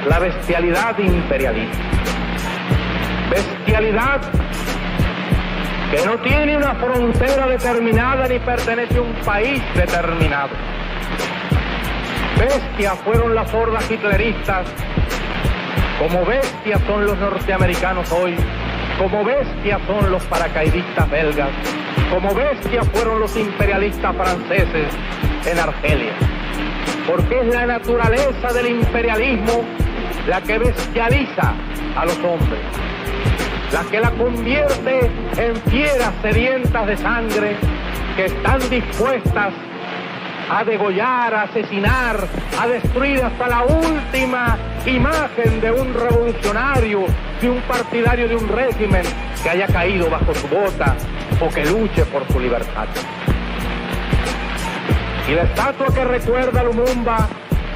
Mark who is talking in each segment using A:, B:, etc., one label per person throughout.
A: la bestialidad imperialista. Bestialidad que no tiene una frontera determinada ni pertenece a un país determinado. Bestias fueron las hordas hitleristas, como bestias son los norteamericanos hoy, como bestias son los paracaidistas belgas, como bestias fueron los imperialistas franceses en Argelia. Porque es la naturaleza del imperialismo la que bestializa a los hombres, la que la convierte en fieras sedientas de sangre que están dispuestas a degollar, a asesinar, a destruir hasta la última imagen de un revolucionario, de un partidario de un régimen que haya caído bajo su bota o que luche por su libertad. Y la estatua que recuerda a Lumumba,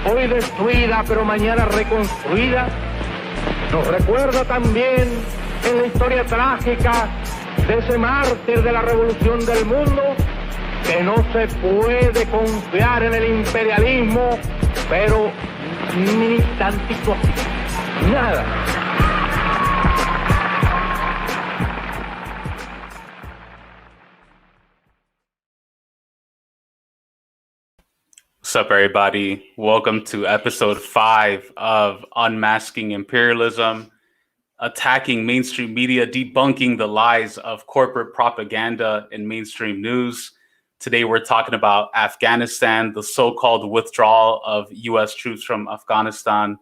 A: hoy destruida pero mañana reconstruida, nos recuerda también en la historia trágica de ese mártir de la revolución del mundo, que no se puede confiar en el imperialismo, pero ni tantito así, nada.
B: What's up, everybody? Welcome to episode 5 of Unmasking Imperialism, attacking mainstream media, debunking the lies of corporate propaganda in mainstream news. Today, we're talking about Afghanistan, the so-called withdrawal of U.S. troops from Afghanistan,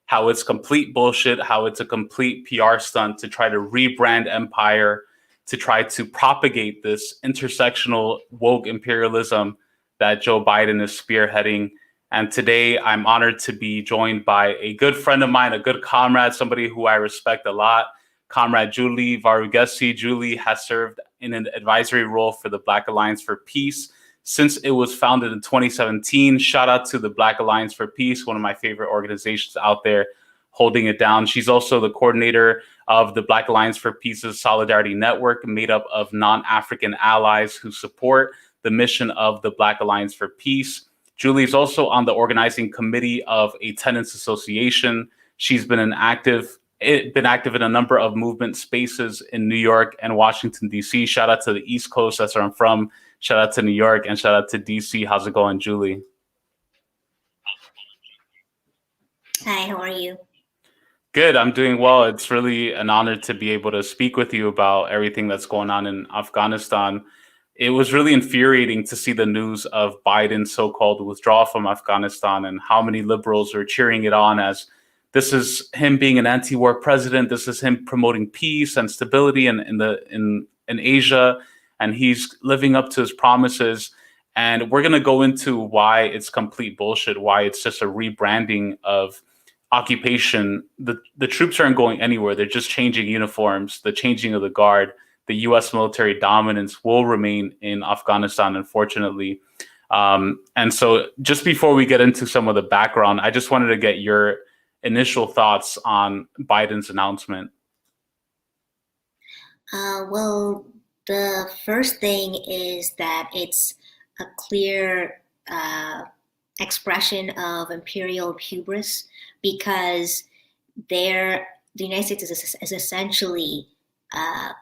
B: how it's complete bullshit, how it's a complete PR stunt to try to rebrand empire, to try to propagate this intersectional woke imperialism that Joe Biden is spearheading. And today I'm honored to be joined by a good friend of mine, a good comrade, somebody who I respect a lot, Comrade Julie Varughese. Julie has served in an advisory role for the Black Alliance for Peace since it was founded in 2017. Shout out to the Black Alliance for Peace, one of my favorite organizations out there holding it down. She's also the coordinator of the Black Alliance for Peace's Solidarity Network, made up of non-African allies who support the mission of the Black Alliance for Peace. Julie is also on the organizing committee of a tenants association. She's been active in a number of movement spaces in New York and Washington, D.C. Shout out to the East Coast, that's where I'm from. Shout out to New York and shout out to D.C. How's it going, Julie?
C: Hi, how are you?
B: Good, I'm doing well. It's really an honor to be able to speak with you about everything that's going on in Afghanistan. It was really infuriating to see the news of Biden's so-called withdrawal from Afghanistan and how many liberals are cheering it on as this is him being an anti-war president. This is him promoting peace and stability in Asia, and he's living up to his promises. And we're going to go into why it's complete bullshit, why it's just a rebranding of occupation. The troops aren't going anywhere. They're just changing uniforms, the changing of the guard. The U.S. military dominance will remain in Afghanistan, unfortunately. And so just before we get into some of the background, I just wanted to get your initial thoughts on Biden's announcement.
C: Well, the first thing is that it's a clear expression of imperial hubris, because the United States is essentially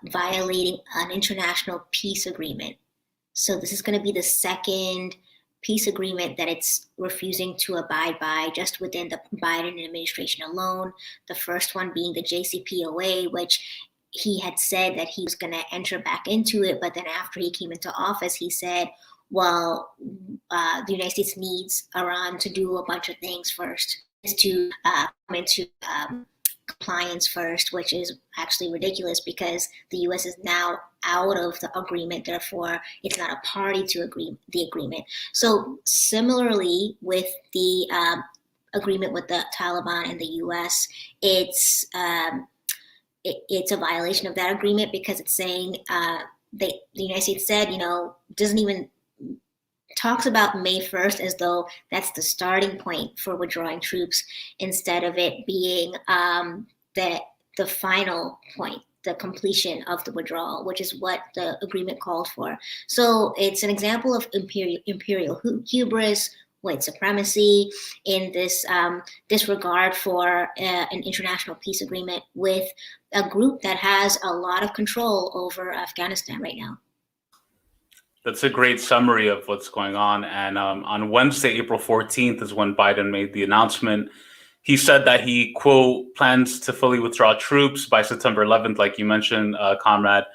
C: violating an international peace agreement. So this is going to be the second peace agreement that it's refusing to abide by just within the Biden administration alone. The first one being the JCPOA, which he had said that he was going to enter back into it. But then after he came into office, he said, well, the United States needs Iran to do a bunch of things first, is to come into compliance first, which is actually ridiculous because the U.S. is now out of the agreement. Therefore, it's not a party to the agreement. So similarly with the agreement with the Taliban and the U.S., it's a violation of that agreement because it's saying the United States said, doesn't even talks about May 1st as though that's the starting point for withdrawing troops instead of it being the final point, the completion of the withdrawal, which is what the agreement called for. So it's an example of imperial hubris white supremacy, in this disregard for an international peace agreement with a group that has a lot of control over Afghanistan right now.
B: That's a great summary of what's going on. And on Wednesday, April 14th is when Biden made the announcement. He said that he, quote, plans to fully withdraw troops by September 11th, like you mentioned, Comrade,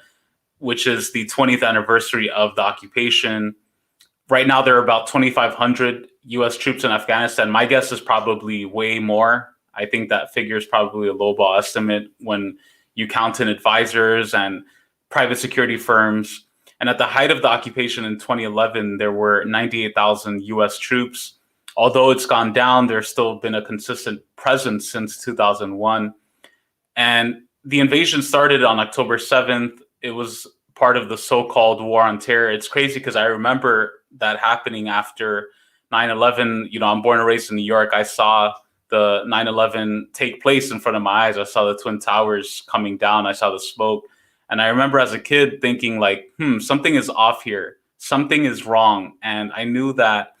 B: which is the 20th anniversary of the occupation. Right now, there are about 2,500 U.S. troops in Afghanistan. My guess is probably way more. I think that figure is probably a lowball estimate when you count in advisors and private security firms. And at the height of the occupation in 2011, there were 98,000 U.S. troops. Although it's gone down, there's still been a consistent presence since 2001. And the invasion started on October 7th. It was part of the so-called war on terror. It's crazy because I remember that happening after 9/11. You know, I'm born and raised in New York. I saw the 9/11 take place in front of my eyes. I saw the Twin Towers coming down. I saw the smoke. And I remember as a kid thinking like, something is off here. Something is wrong. And I knew that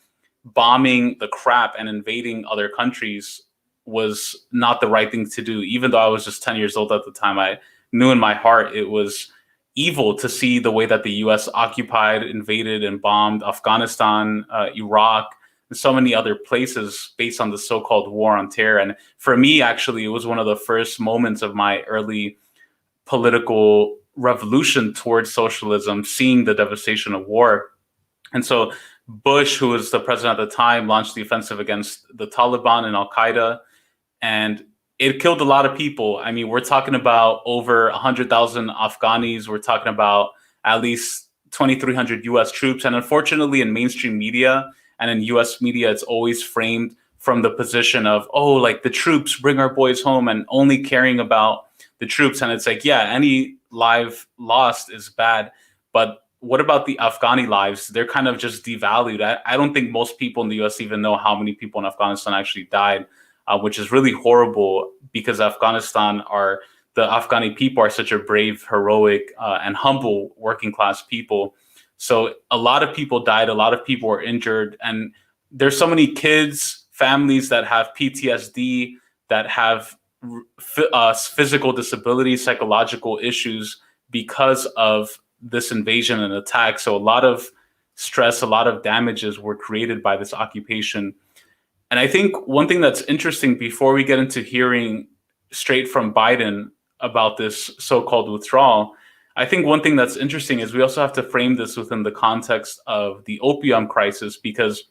B: bombing the crap and invading other countries was not the right thing to do. Even though I was just 10 years old at the time, I knew in my heart it was evil to see the way that the U.S. occupied, invaded, and bombed Afghanistan, Iraq, and so many other places based on the so-called war on terror. And for me, actually, it was one of the first moments of my early political revolution towards socialism, seeing the devastation of war. And so Bush, who was the president at the time, launched the offensive against the Taliban and Al-Qaeda, and it killed a lot of people. I mean, we're talking about over 100,000 Afghanis. We're talking about at least 2,300 U.S. troops. And unfortunately, in mainstream media and in U.S. media, it's always framed from the position of, oh, like the troops bring our boys home, and only caring about the troops. And it's like, yeah, any life lost is bad. But what about the Afghani lives? They're kind of just devalued. I don't think most people in the U.S. even know how many people in Afghanistan actually died, which is really horrible because the Afghani people are such a brave, heroic, and humble working class people. So a lot of people died. A lot of people were injured. And there's so many kids, families that have PTSD, that have physical disabilities, psychological issues because of this invasion and attack. So a lot of stress, a lot of damages were created by this occupation. And I think one thing that's interesting before we get into hearing straight from Biden about this so-called withdrawal, I think one thing that's interesting is we also have to frame this within the context of the opium crisis, because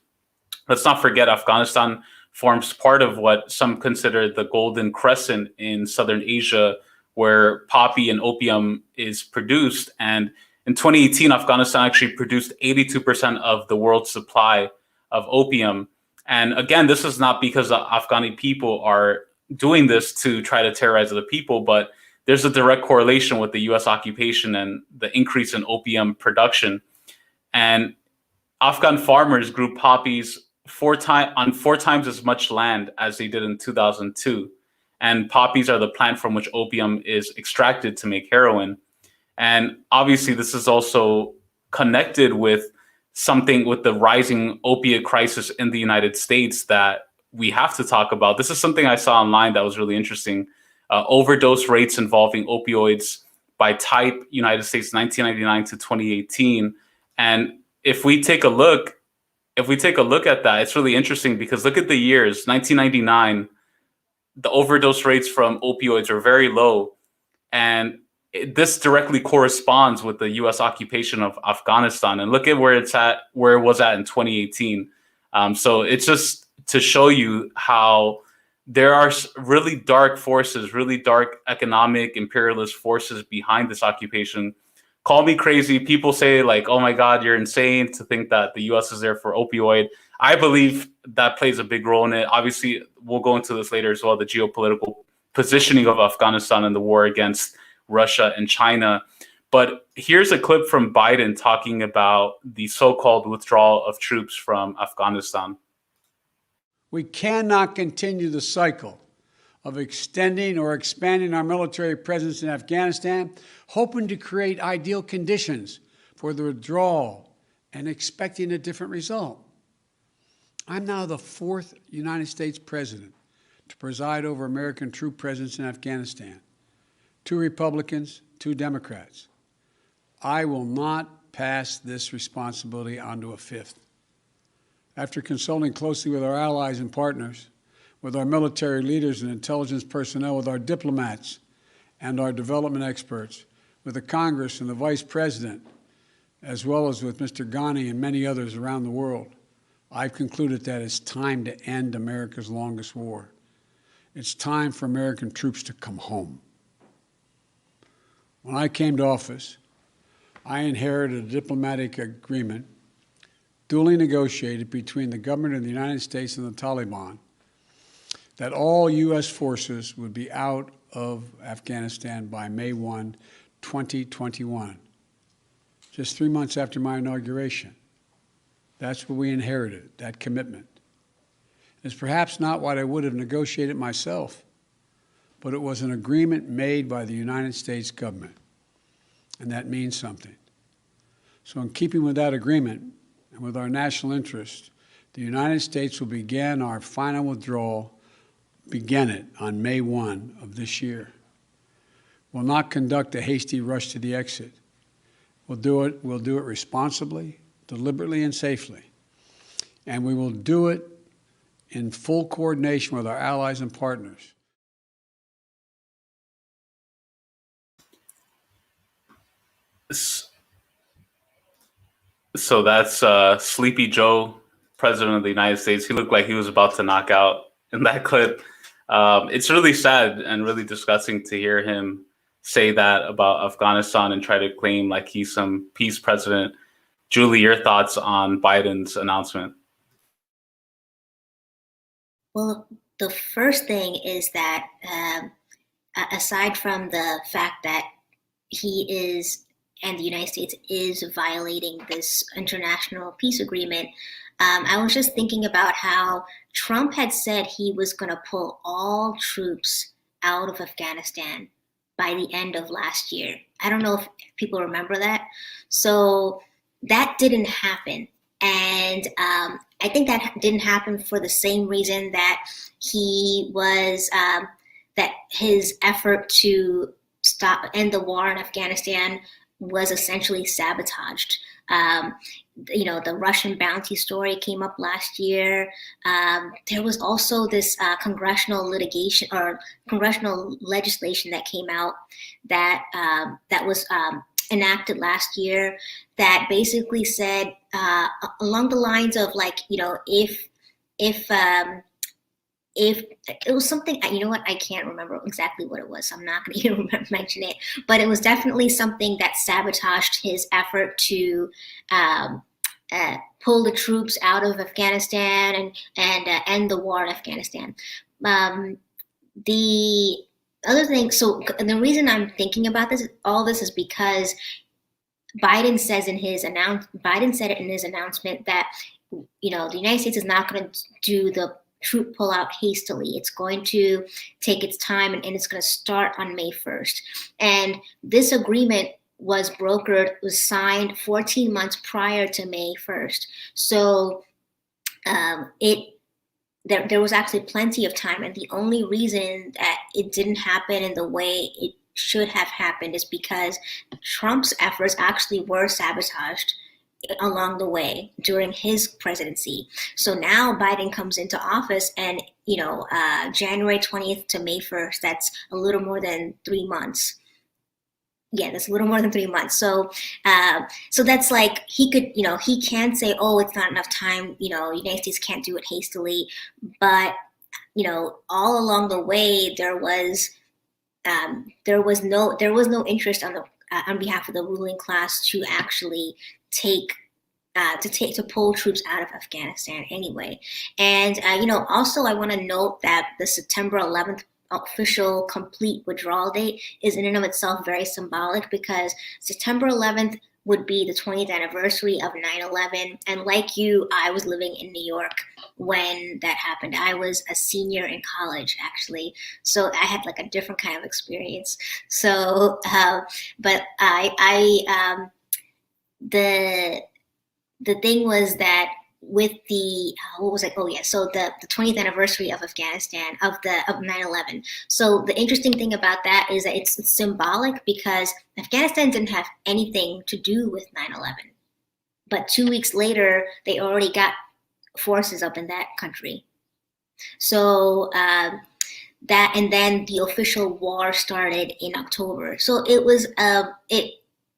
B: let's not forget Afghanistan forms part of what some consider the Golden Crescent in Southern Asia, where poppy and opium is produced. And in 2018, Afghanistan actually produced 82% of the world's supply of opium. And again, this is not because the Afghani people are doing this to try to terrorize other people, but there's a direct correlation with the US occupation and the increase in opium production. And Afghan farmers grew poppies on four times as much land as they did in 2002. And poppies are the plant from which opium is extracted to make heroin. And obviously, this is also connected with something with the rising opiate crisis in the United States that we have to talk about. This is something I saw online that was really interesting. Overdose rates involving opioids by type, United States, 1999 to 2018. And if we take a look at that, it's really interesting because look at the years. 1999, the overdose rates from opioids are very low. And this directly corresponds with the U.S. occupation of Afghanistan. And look at where it was at in 2018. So it's just to show you how there are really dark forces, really dark economic imperialist forces behind this occupation. Call me crazy. People say like, oh my God, you're insane to think that the U.S. is there for opioid. I believe that plays a big role in it. Obviously, we'll go into this later as well, the geopolitical positioning of Afghanistan and the war against Russia and China. But here's a clip from Biden talking about the so-called withdrawal of troops from Afghanistan.
D: We cannot continue the cycle of extending or expanding our military presence in Afghanistan, hoping to create ideal conditions for the withdrawal and expecting a different result. I'm now the fourth United States president to preside over American troop presence in Afghanistan. 2 Republicans, 2 Democrats. I will not pass this responsibility on to a fifth. After consulting closely with our allies and partners, with our military leaders and intelligence personnel, with our diplomats and our development experts, with the Congress and the Vice President, as well as with Mr. Ghani and many others around the world, I've concluded that it's time to end America's longest war. It's time for American troops to come home. When I came to office, I inherited a diplomatic agreement duly negotiated between the government of the United States and the Taliban that all U.S. forces would be out of Afghanistan by May 1, 2021, just 3 months after my inauguration. That's what we inherited, that commitment. It's perhaps not what I would have negotiated myself, but it was an agreement made by the United States government, and that means something. So in keeping with that agreement and with our national interest, the United States will begin our final withdrawal, begin it on May 1 of this year. We'll not conduct a hasty rush to the exit. We'll do it responsibly, deliberately, and safely. And we will do it in full coordination with our allies and partners.
B: So that's Sleepy Joe, President of the United States. He looked like he was about to knock out in that clip. It's really sad and really disgusting to hear him say that about Afghanistan and try to claim like he's some peace president. Julie, your thoughts on Biden's announcement?
C: Well, the first thing is that aside from the fact that he is, and the United States is violating this international peace agreement, I was just thinking about how Trump had said he was going to pull all troops out of Afghanistan by the end of last year. I don't know if people remember that. So that didn't happen. And I think that didn't happen for the same reason that he was, that his effort to end the war in Afghanistan was essentially sabotaged. The Russian bounty story came up last year. There was also this congressional litigation or congressional legislation that came out that was enacted last year that basically said along the lines of like, if it was something, I can't remember exactly what it was, so I'm not going to even mention it, but it was definitely something that sabotaged his effort to pull the troops out of Afghanistan and end the war in Afghanistan. The other thing, and the reason I'm thinking about all this is because Biden said in his announcement that, the United States is not going to do the troop pullout hastily. It's going to take its time and it's going to start on May 1st. And this agreement was signed 14 months prior to May 1st. So there was actually plenty of time. And the only reason that it didn't happen in the way it should have happened is because Trump's efforts actually were sabotaged along the way during his presidency. So now Biden comes into office and, January 20th to May 1st, that's a little more than 3 months. Yeah, that's a little more than 3 months. So that's like, he could, he can say, oh, it's not enough time, United States can't do it hastily. But, all along the way, there was no interest on behalf of the ruling class to actually to pull troops out of Afghanistan anyway. And, also I want to note that the September 11th official complete withdrawal date is in and of itself very symbolic because September 11th would be the 20th anniversary of 9/11. And like you, I was living in New York when that happened. I was a senior in college, actually. So I had like a different kind of experience. So, but the thing was that, with the what was it? Oh yeah, so the 20th anniversary of Afghanistan of 9/11. So the interesting thing about that is that it's symbolic because Afghanistan didn't have anything to do with 9/11, but 2 weeks later they already got forces up in that country. So that, and then the official war started in October. So it was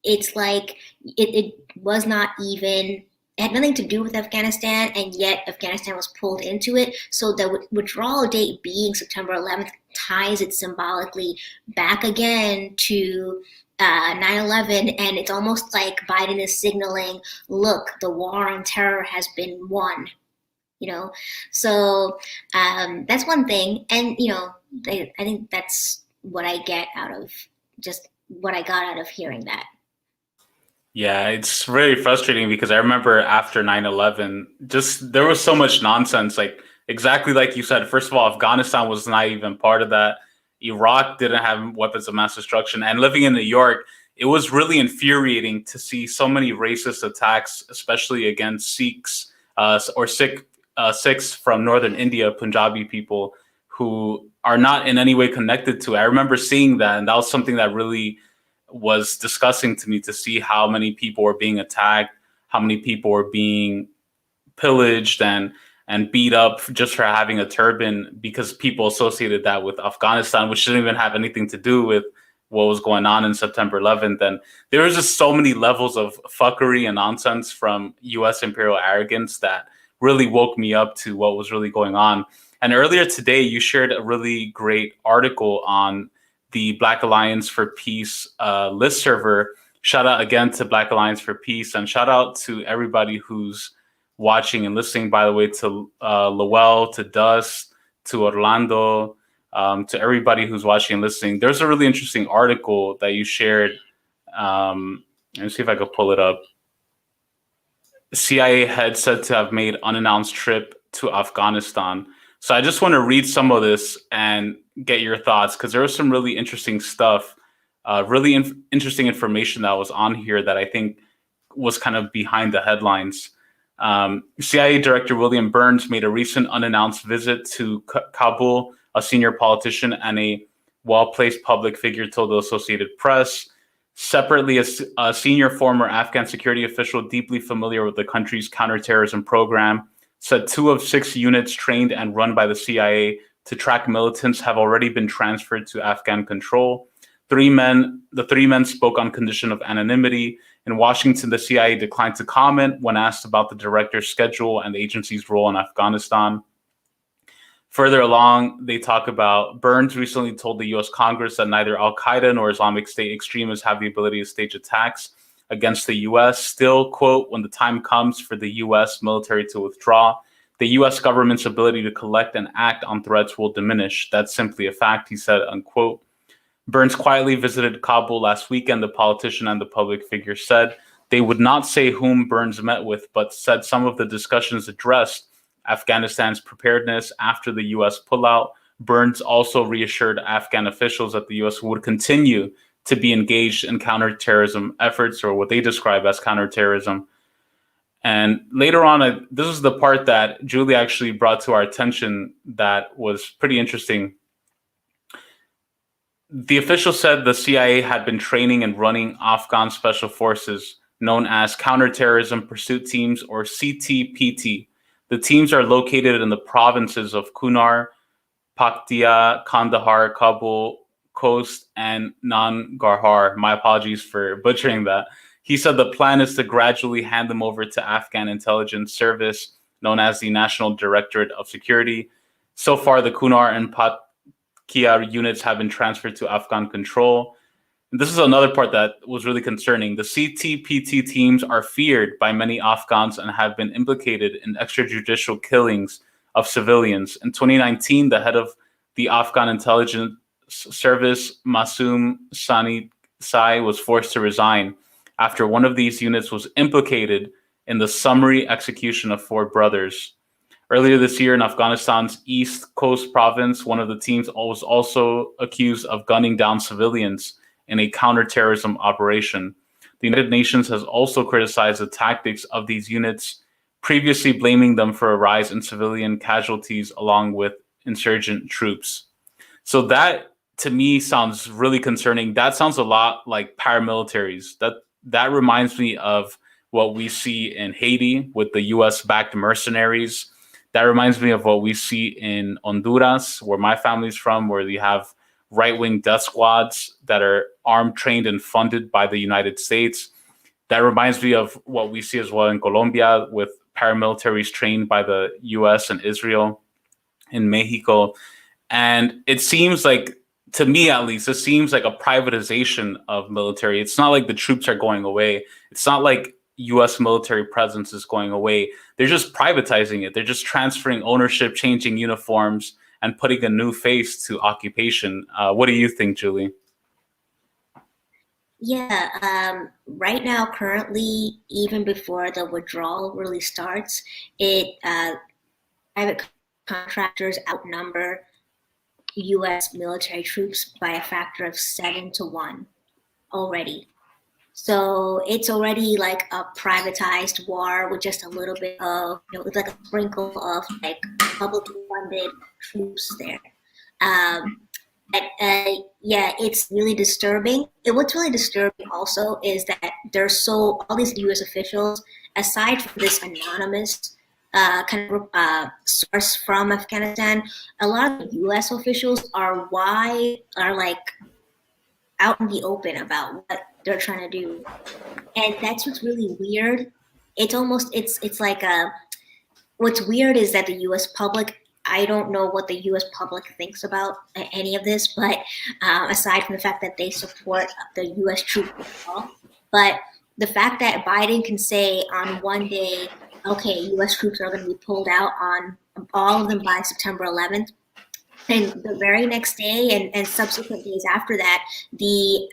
C: it's like it was not even, it had nothing to do with Afghanistan, and yet Afghanistan was pulled into it. So the withdrawal date being September 11th ties it symbolically back again to 9/11, and it's almost like Biden is signaling, look, the war on terror has been won. So that's one thing, and I think that's what I get out of just what I got out of hearing that.
B: Yeah, it's really frustrating because I remember after 9/11, just there was so much nonsense. Like exactly like you said, first of all, Afghanistan was not even part of that. Iraq didn't have weapons of mass destruction. And living in New York, it was really infuriating to see so many racist attacks, especially against Sikhs Sikhs from northern India, Punjabi people who are not in any way connected to it. I remember seeing that, and that was something that really was disgusting to me, to see how many people were being attacked, how many people were being pillaged and beat up just for having a turban, because people associated that with Afghanistan, which didn't even have anything to do with what was going on in September 11th. And there was just so many levels of fuckery and nonsense from US imperial arrogance that really woke me up to what was really going on. And earlier today, you shared a really great article on the Black Alliance for Peace list server. Shout out again to Black Alliance for Peace, and shout out to everybody who's watching and listening, by the way, to Lowell, to Dust, to Orlando, to everybody who's watching and listening. There's a really interesting article that you shared. Let me see if I could pull it up. CIA head said to have made unannounced trip to Afghanistan. So I just want to read some of this and get your thoughts, because there was some really interesting stuff, interesting information that was on here that I think was kind of behind the headlines. CIA Director William Burns made a recent unannounced visit to Kabul, a senior politician and a well-placed public figure told the Associated Press. Separately, a senior former Afghan security official deeply familiar with the country's counterterrorism program said 2 of 6 units trained and run by the CIA to track militants have already been transferred to Afghan control. The 3 men spoke on condition of anonymity. In Washington, the CIA declined to comment when asked about the director's schedule and the agency's role in Afghanistan. Further along, they talk about Burns recently told the U.S. Congress that neither Al-Qaeda nor Islamic State extremists have the ability to stage attacks against the U.S. Still, quote, when the time comes for the U.S. military to withdraw, the U.S. government's ability to collect and act on threats will diminish. That's simply a fact, he said, unquote. Burns quietly visited Kabul last weekend, the politician and the public figure said. They would not say whom Burns met with, but said some of the discussions addressed Afghanistan's preparedness after the U.S. pullout. Burns also reassured Afghan officials that the U.S. would continue to be engaged in counterterrorism efforts, or what they describe as counterterrorism. And later on, this is the part that Julie actually brought to our attention that was pretty interesting. The official said the CIA had been training and running Afghan special forces known as Counterterrorism Pursuit Teams, or CTPT. The teams are located in the provinces of Kunar, Paktia, Kandahar, Kabul, Khost, and Nangarhar. My apologies for butchering that. He said the plan is to gradually hand them over to Afghan intelligence service known as the National Directorate of Security. So far, the Kunar and Paktia units have been transferred to Afghan control. And this is another part that was really concerning. The CTPT teams are feared by many Afghans and have been implicated in extrajudicial killings of civilians. In 2019, the head of the Afghan intelligence service, Masoom Sai, was forced to resign after one of these units was implicated in the summary execution of 4 brothers. Earlier this year in Afghanistan's East Coast province, one of the teams was also accused of gunning down civilians in a counterterrorism operation. The United Nations has also criticized the tactics of these units, previously blaming them for a rise in civilian casualties along with insurgent troops. So that to me sounds really concerning. That sounds a lot like paramilitaries. That reminds me of what we see in Haiti with the US-backed mercenaries. That reminds me of what we see in Honduras, where my family's from, where you have right-wing death squads that are armed, trained, and funded by the United States. That reminds me of what we see as well in Colombia with paramilitaries trained by the US and Israel, in Mexico. And it seems like, to me at least, it seems like a privatization of military. It's not like the troops are going away. It's not like US military presence is going away. They're just privatizing it. They're just transferring ownership, changing uniforms, and putting a new face to occupation. What do you think, Julie?
C: Yeah, right now, currently, even before the withdrawal really starts, private contractors outnumber U.S. military troops by a factor of 7 to 1 already. So it's already like a privatized war with just a little bit of, with like a sprinkle of like publicly funded troops there. Yeah, it's really disturbing. What's really disturbing also is that all these U.S. officials, aside from this anonymous source from Afghanistan, a lot of the U.S. officials are like out in the open about what they're trying to do, and that's what's really weird. It's like what's weird is that the U.S. public. I don't know what the U.S. public thinks about any of this, but aside from the fact that they support the U.S. troops, but the fact that Biden can say on one day, okay, U.S. troops are going to be pulled out on all of them by September 11th, and the very next day and subsequent days after that, the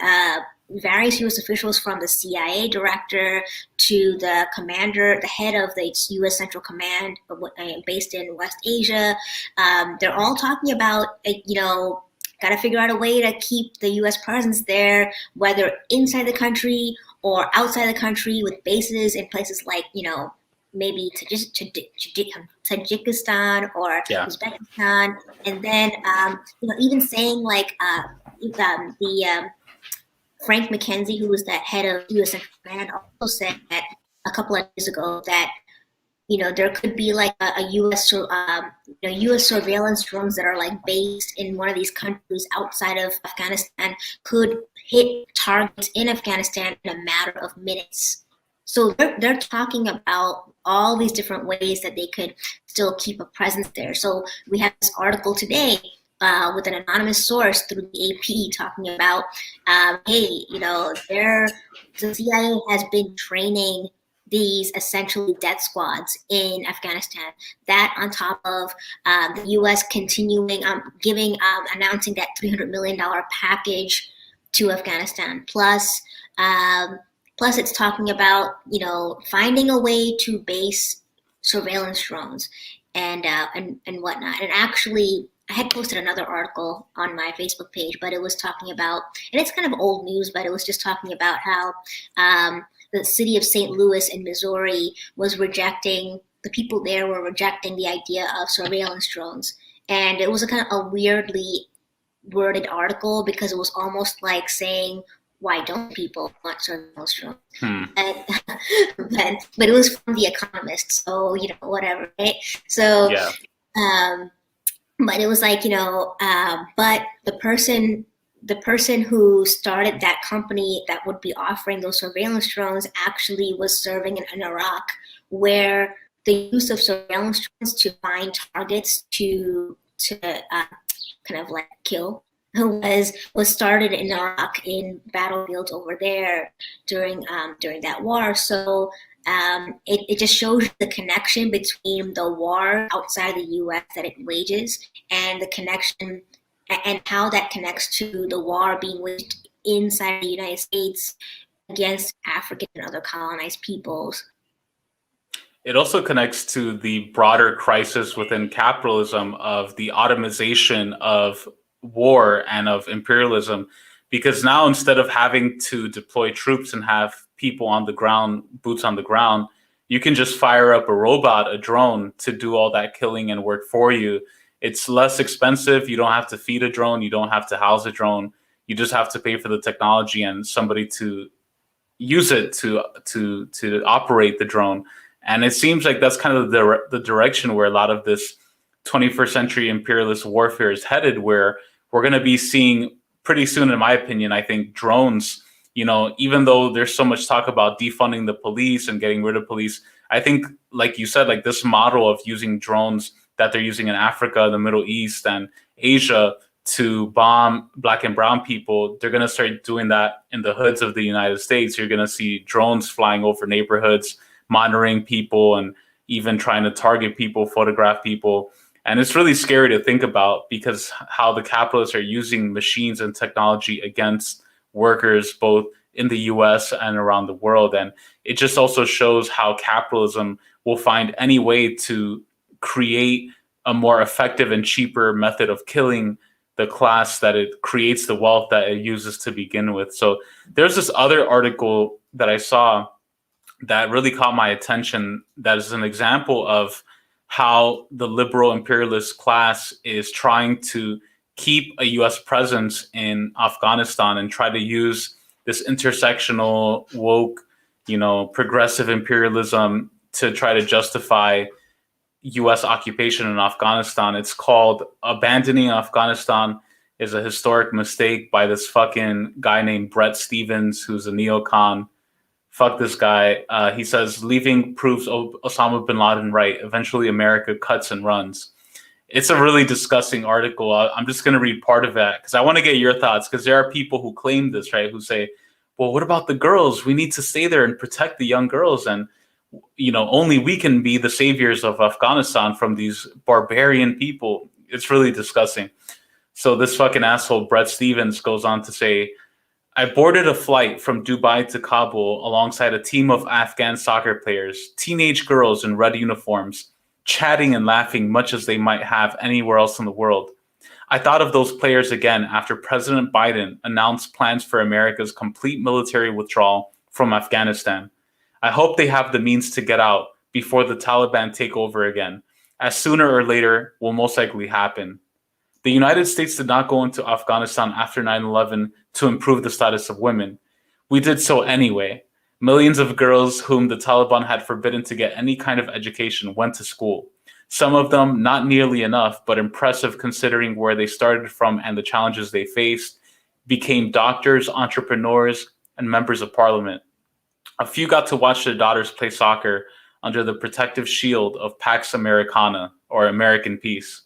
C: various U.S. officials from the CIA director to the commander, the head of the U.S. Central Command based in West Asia, they're all talking about, got to figure out a way to keep the U.S. presence there, whether inside the country or outside the country with bases in places like, maybe Tajikistan or Uzbekistan. And then, even saying like Frank McKenzie, who was the head of U.S. Central Command, also said that a couple of days ago that there could be like a U.S. surveillance drones that are like based in one of these countries outside of Afghanistan could hit targets in Afghanistan in a matter of minutes. So they're talking about all these different ways that they could still keep a presence there. So we have this article today with an anonymous source through the AP talking about, hey, the CIA has been training these essentially death squads in Afghanistan. That on top of the U.S. continuing announcing that $300 million package to Afghanistan. Plus it's talking about finding a way to base surveillance drones and whatnot. And actually, I had posted another article on my Facebook page, but it was talking about, and it's kind of old news, but it was just talking about how the city of St. Louis in Missouri the people there were rejecting the idea of surveillance drones. And it was a kind of a weirdly worded article because it was almost like saying, why don't people want surveillance drones? But it was from The Economist, so, whatever, right? So, yeah. But it was like, but the person who started that company that would be offering those surveillance drones actually was serving in Iraq, where the use of surveillance drones to find targets to kind of like kill was started in Iraq in battlefields over there during that war. So it just shows the connection between the war outside the U.S. that it wages and the connection and how that connects to the war being waged inside the United States against African and other colonized peoples.
B: It also connects to the broader crisis within capitalism of the automation of war and of imperialism, because now instead of having to deploy troops and have people on the ground, boots on the ground, you can just fire up a robot, a drone, to do all that killing and work for you. It's less expensive. You don't have to feed a drone. You don't have to house a drone. You just have to pay for the technology and somebody to use it to operate the drone. And it seems like that's kind of the direction where a lot of this 21st century imperialist warfare is headed, where we're going to be seeing pretty soon, in my opinion, I think drones, even though there's so much talk about defunding the police and getting rid of police, I think, like you said, like this model of using drones that they're using in Africa, the Middle East, and Asia to bomb Black and brown people, they're going to start doing that in the hoods of the United States. You're going to see drones flying over neighborhoods, monitoring people, and even trying to target people, photograph people. And it's really scary to think about, because how the capitalists are using machines and technology against workers, both in the US and around the world. And it just also shows how capitalism will find any way to create a more effective and cheaper method of killing the class that it creates, the wealth that it uses to begin with. So there's this other article that I saw that really caught my attention, that is an example of how the liberal imperialist class is trying to keep a US presence in Afghanistan and try to use this intersectional, woke, progressive imperialism to try to justify US occupation in Afghanistan. It's called Abandoning Afghanistan is a Historic Mistake by this fucking guy named Bret Stephens, who's a neocon. Fuck this guy. He says, leaving proves Osama bin Laden right. Eventually America cuts and runs. It's a really disgusting article. I'm just going to read part of it because I want to get your thoughts, because there are people who claim this, right? Who say, well, what about the girls? We need to stay there and protect the young girls. And, only we can be the saviors of Afghanistan from these barbarian people. It's really disgusting. So this fucking asshole, Bret Stephens, goes on to say, I boarded a flight from Dubai to Kabul alongside a team of Afghan soccer players, teenage girls in red uniforms, chatting and laughing much as they might have anywhere else in the world. I thought of those players again after President Biden announced plans for America's complete military withdrawal from Afghanistan. I hope they have the means to get out before the Taliban take over again, as sooner or later will most likely happen. The United States did not go into Afghanistan after 9/11 to improve the status of women. We did so anyway. Millions of girls whom the Taliban had forbidden to get any kind of education went to school. Some of them not nearly enough, but impressive considering where they started from and the challenges they faced, became doctors, entrepreneurs, and members of parliament. A few got to watch their daughters play soccer under the protective shield of Pax Americana, or American peace.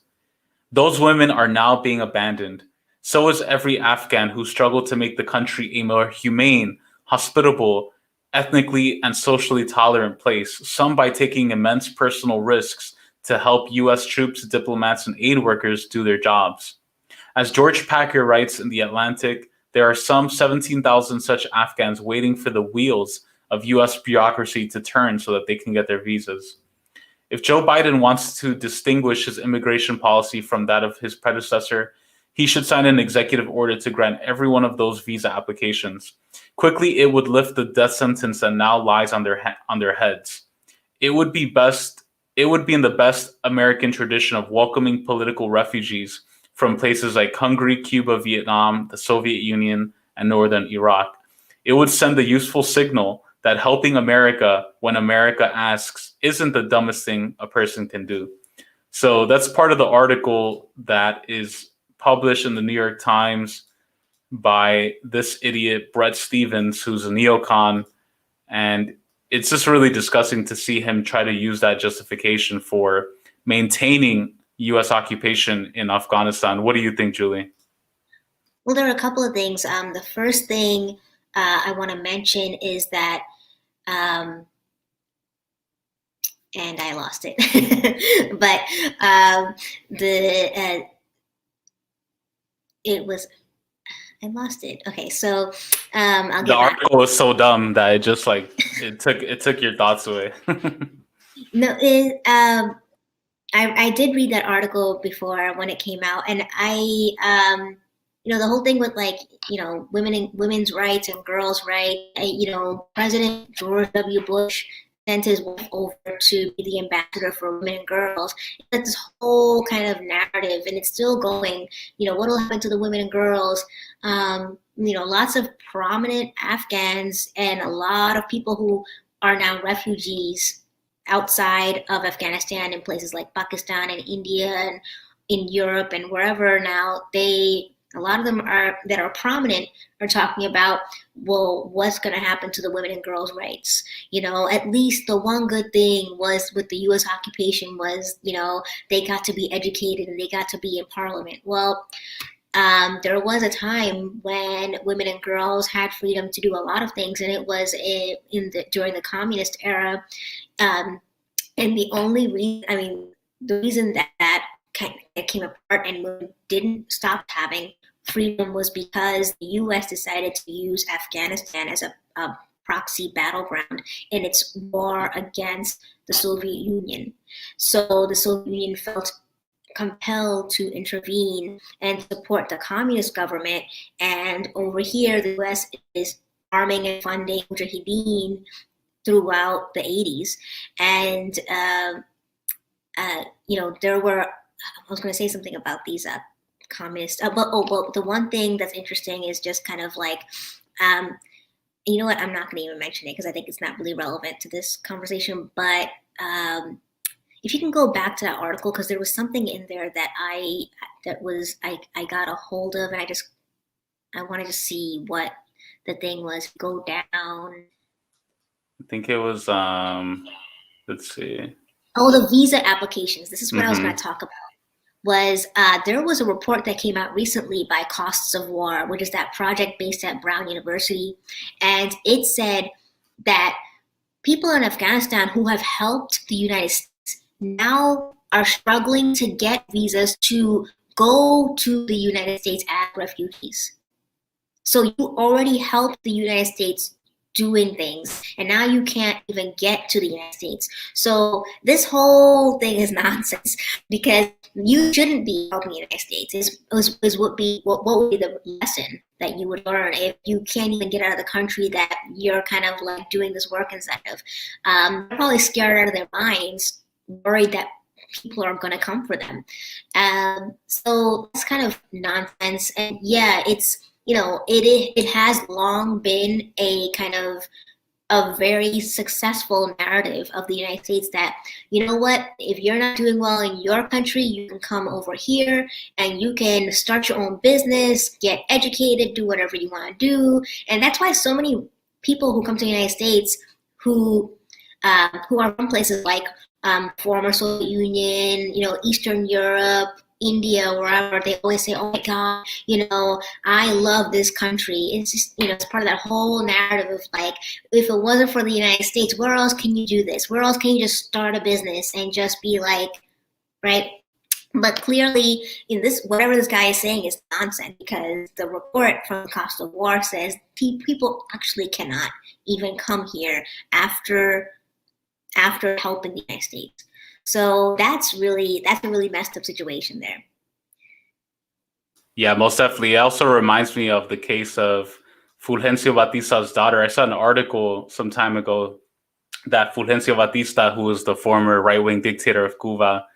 B: Those women are now being abandoned. So is every Afghan who struggled to make the country a more humane, hospitable, ethnically and socially tolerant place, some by taking immense personal risks to help U.S. troops, diplomats, and aid workers do their jobs. As George Packer writes in The Atlantic, there are some 17,000 such Afghans waiting for the wheels of U.S. bureaucracy to turn so that they can get their visas. If Joe Biden wants to distinguish his immigration policy from that of his predecessor, he should sign an executive order to grant every one of those visa applications. Quickly, it would lift the death sentence that now lies on their heads. It would be in the best American tradition of welcoming political refugees from places like Hungary, Cuba, Vietnam, the Soviet Union, and northern Iraq. It would send the useful signal that helping America when America asks isn't the dumbest thing a person can do. So that's part of the article that is published in the New York Times by this idiot, Bret Stephens, who's a neocon. And it's just really disgusting to see him try to use that justification for maintaining U.S. occupation in Afghanistan. What do you think, Julie?
C: Well, there are a couple of things. The first thing I want to mention is that, and I lost it, but I lost it. Okay, so
B: the article was so dumb that it just it took your thoughts away.
C: No, I did read that article before when it came out, and I the whole thing with women's rights and girls' rights. President George W. Bush sent his wife over to be the ambassador for women and girls. It's this whole kind of narrative, and it's still going. What will happen to the women and girls? Lots of prominent Afghans and a lot of people who are now refugees outside of Afghanistan in places like Pakistan and India and in Europe and wherever now, a lot of them that are prominent are talking about, well, what's going to happen to the women and girls' rights? At least the one good thing was with the U.S. occupation was, they got to be educated and they got to be in parliament. Well, there was a time when women and girls had freedom to do a lot of things, and it was during the communist era. And the only reason, the reason that came apart and women didn't stop having freedom was because the U.S. decided to use Afghanistan as a proxy battleground in its war against the Soviet Union. So the Soviet Union felt compelled to intervene and support the communist government. And over here, the U.S. is arming and funding Mujahideen throughout the 80s. And, there were, I was going to say something about these communists. But the one thing that's interesting is just kind of like, you know what, I'm not going to even mention it because I think it's not really relevant to this conversation. But if you can go back to that article, because there was something in there that I got a hold of, and I wanted to see what the thing was. Go down.
B: I think it was, let's see.
C: Oh, the visa applications. This is what I was going to talk about. There was a report that came out recently by Costs of War, which is that project based at Brown University. And it said that people in Afghanistan who have helped the United States now are struggling to get visas to go to the United States as refugees. So you already helped the United States doing things, and now you can't even get to the United States. So this whole thing is nonsense, because you shouldn't be helping the United States. What would be the lesson that you would learn if you can't even get out of the country that you're kind of like doing this work inside of? They're probably scared out of their minds, worried that people are going to come for them. So that's kind of nonsense. And yeah, it's, it has long been a kind of a very successful narrative of the United States that, if you're not doing well in your country, you can come over here and you can start your own business, get educated, do whatever you want to do. And that's why so many people who come to the United States who are from places like former Soviet Union, Eastern Europe, India, wherever, they always say, oh my God, I love this country. It's just, it's part of that whole narrative of like, if it wasn't for the United States, where else can you do this? Where else can you just start a business and just be like, right? But clearly in this, whatever this guy is saying is nonsense, because the report from the Cost of War says people actually cannot even come here after helping the United States. So that's a really messed up situation there.
B: Yeah, most definitely. It also reminds me of the case of Fulgencio Batista's daughter. I saw an article some time ago that Fulgencio Batista, who was the former right-wing dictator of Cuba,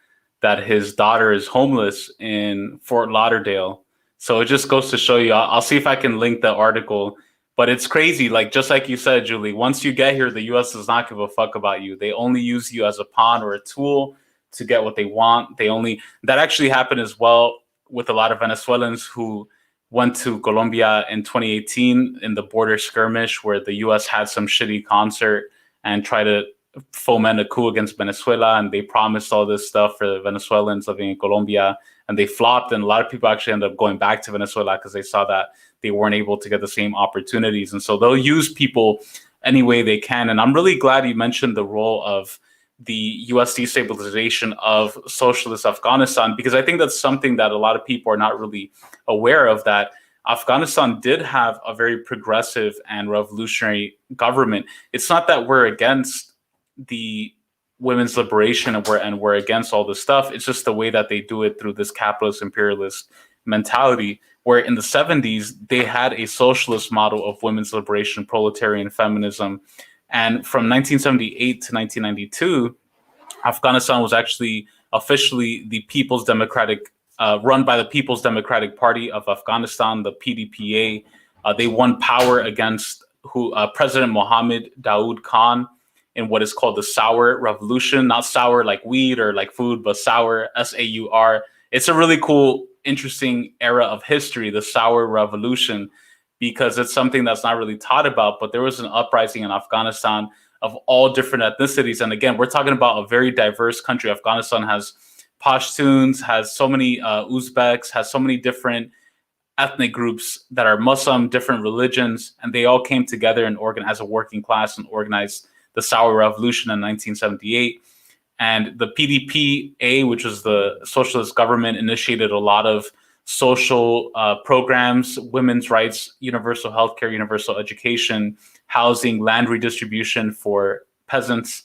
B: that his daughter is homeless in Fort Lauderdale. So it just goes to show you, I'll see if I can link the article. But it's crazy, like just like you said, Julie, once you get here, the U.S. does not give a fuck about you. They only use you as a pawn or a tool to get what they want. That actually happened as well with a lot of Venezuelans who went to Colombia in 2018 in the border skirmish where the U.S. had some shitty concert and tried to foment a coup against Venezuela. And they promised all this stuff for the Venezuelans living in Colombia, and they flopped. And a lot of people actually ended up going back to Venezuela because they saw that they weren't able to get the same opportunities. And so they'll use people any way they can. And I'm really glad you mentioned the role of the U.S. destabilization of Socialist Afghanistan, because I think that's something that a lot of people are not really aware of, that Afghanistan did have a very progressive and revolutionary government. It's not that we're against the women's liberation and we're against all this stuff. It's just the way that they do it through this capitalist imperialist mentality, where in the 70s, they had a socialist model of women's liberation, proletarian feminism, And from 1978 to 1992, Afghanistan was actually officially the People's Democratic, run by the People's Democratic Party of Afghanistan, the PDPA. They won power against President Mohammed Daoud Khan in what is called the Sour Revolution. Not sour like weed or like food, but sour, S-A-U-R. It's a really cool, interesting era of history, the Sour Revolution, because it's something that's not really taught about. But there was an uprising in Afghanistan of all different ethnicities. And again, we're talking about a very diverse country. Afghanistan has Pashtuns, has so many Uzbeks, has so many different ethnic groups that are Muslim, different religions, and they all came together and organized as a working class and organized the Sour Revolution in 1978. And the PDPA, which was the socialist government, initiated a lot of social programs, women's rights, universal healthcare, universal education, housing, land redistribution for peasants.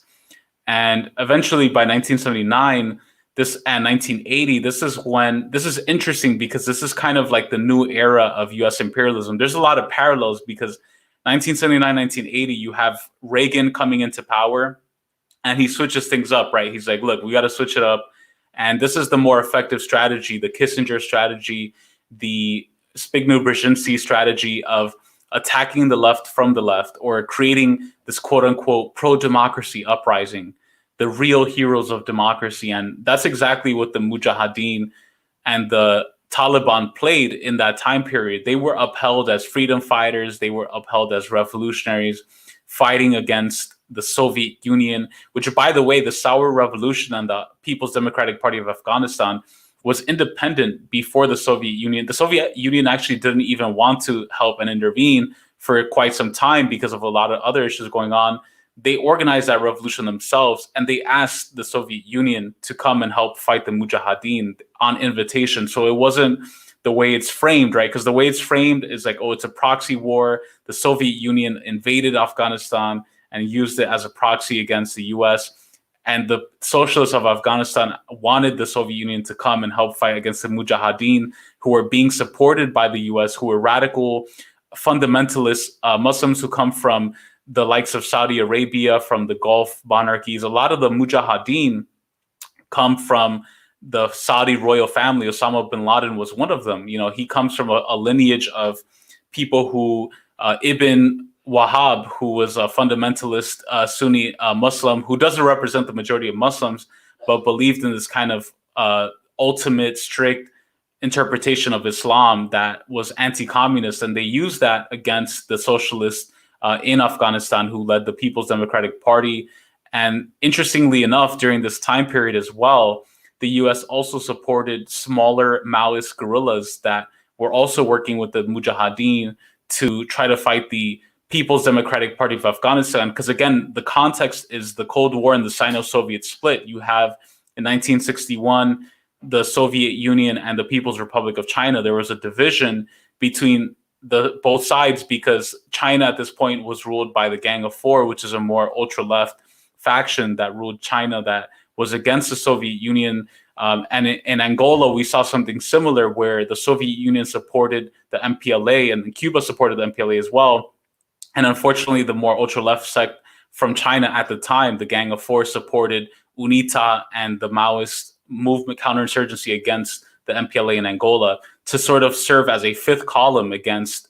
B: And eventually by 1979, and 1980, this is interesting because this is kind of like the new era of US imperialism. There's a lot of parallels because 1979, 1980, you have Reagan coming into power and he switches things up, right? He's like, look, we got to switch it up. And this is the more effective strategy, the Kissinger strategy, the Zbigniew-Brzezinski strategy of attacking the left from the left, or creating this quote unquote pro-democracy uprising, the real heroes of democracy. And that's exactly what the Mujahideen and the Taliban played in that time period. They were upheld as freedom fighters. They were upheld as revolutionaries fighting against the Soviet Union, which, by the way, the Sour Revolution and the People's Democratic Party of Afghanistan was independent before the Soviet Union. The Soviet Union actually didn't even want to help and intervene for quite some time because of a lot of other issues going on. They organized that revolution themselves, and they asked the Soviet Union to come and help fight the Mujahideen on invitation. So it wasn't the way it's framed, right? Because the way it's framed is like, oh, it's a proxy war. The Soviet Union invaded Afghanistan and used it as a proxy against the US. And the socialists of Afghanistan wanted the Soviet Union to come and help fight against the Mujahideen, who were being supported by the US, who were radical, fundamentalist Muslims who come from the likes of Saudi Arabia, from the Gulf monarchies. A lot of the Mujahideen come from the Saudi royal family. Osama bin Laden was one of them. You know, he comes from a lineage of people who, Ibn Wahhab, who was a fundamentalist Sunni Muslim, who doesn't represent the majority of Muslims, but believed in this kind of ultimate strict interpretation of Islam that was anti-communist. And they used that against the socialists in Afghanistan, who led the People's Democratic Party. And interestingly enough, during this time period as well, the US also supported smaller Maoist guerrillas that were also working with the Mujahideen to try to fight the People's Democratic Party of Afghanistan. Because again, the context is the Cold War and the Sino-Soviet split. You have in 1961, the Soviet Union and the People's Republic of China. There was a division between both sides because China at this point was ruled by the Gang of Four, which is a more ultra-left faction that ruled China that was against the Soviet Union. And in Angola, we saw something similar where the Soviet Union supported the MPLA and Cuba supported the MPLA as well. And unfortunately, the more ultra-left sect from China at the time, the Gang of Four, supported UNITA and the Maoist movement counterinsurgency against the MPLA in Angola to sort of serve as a fifth column against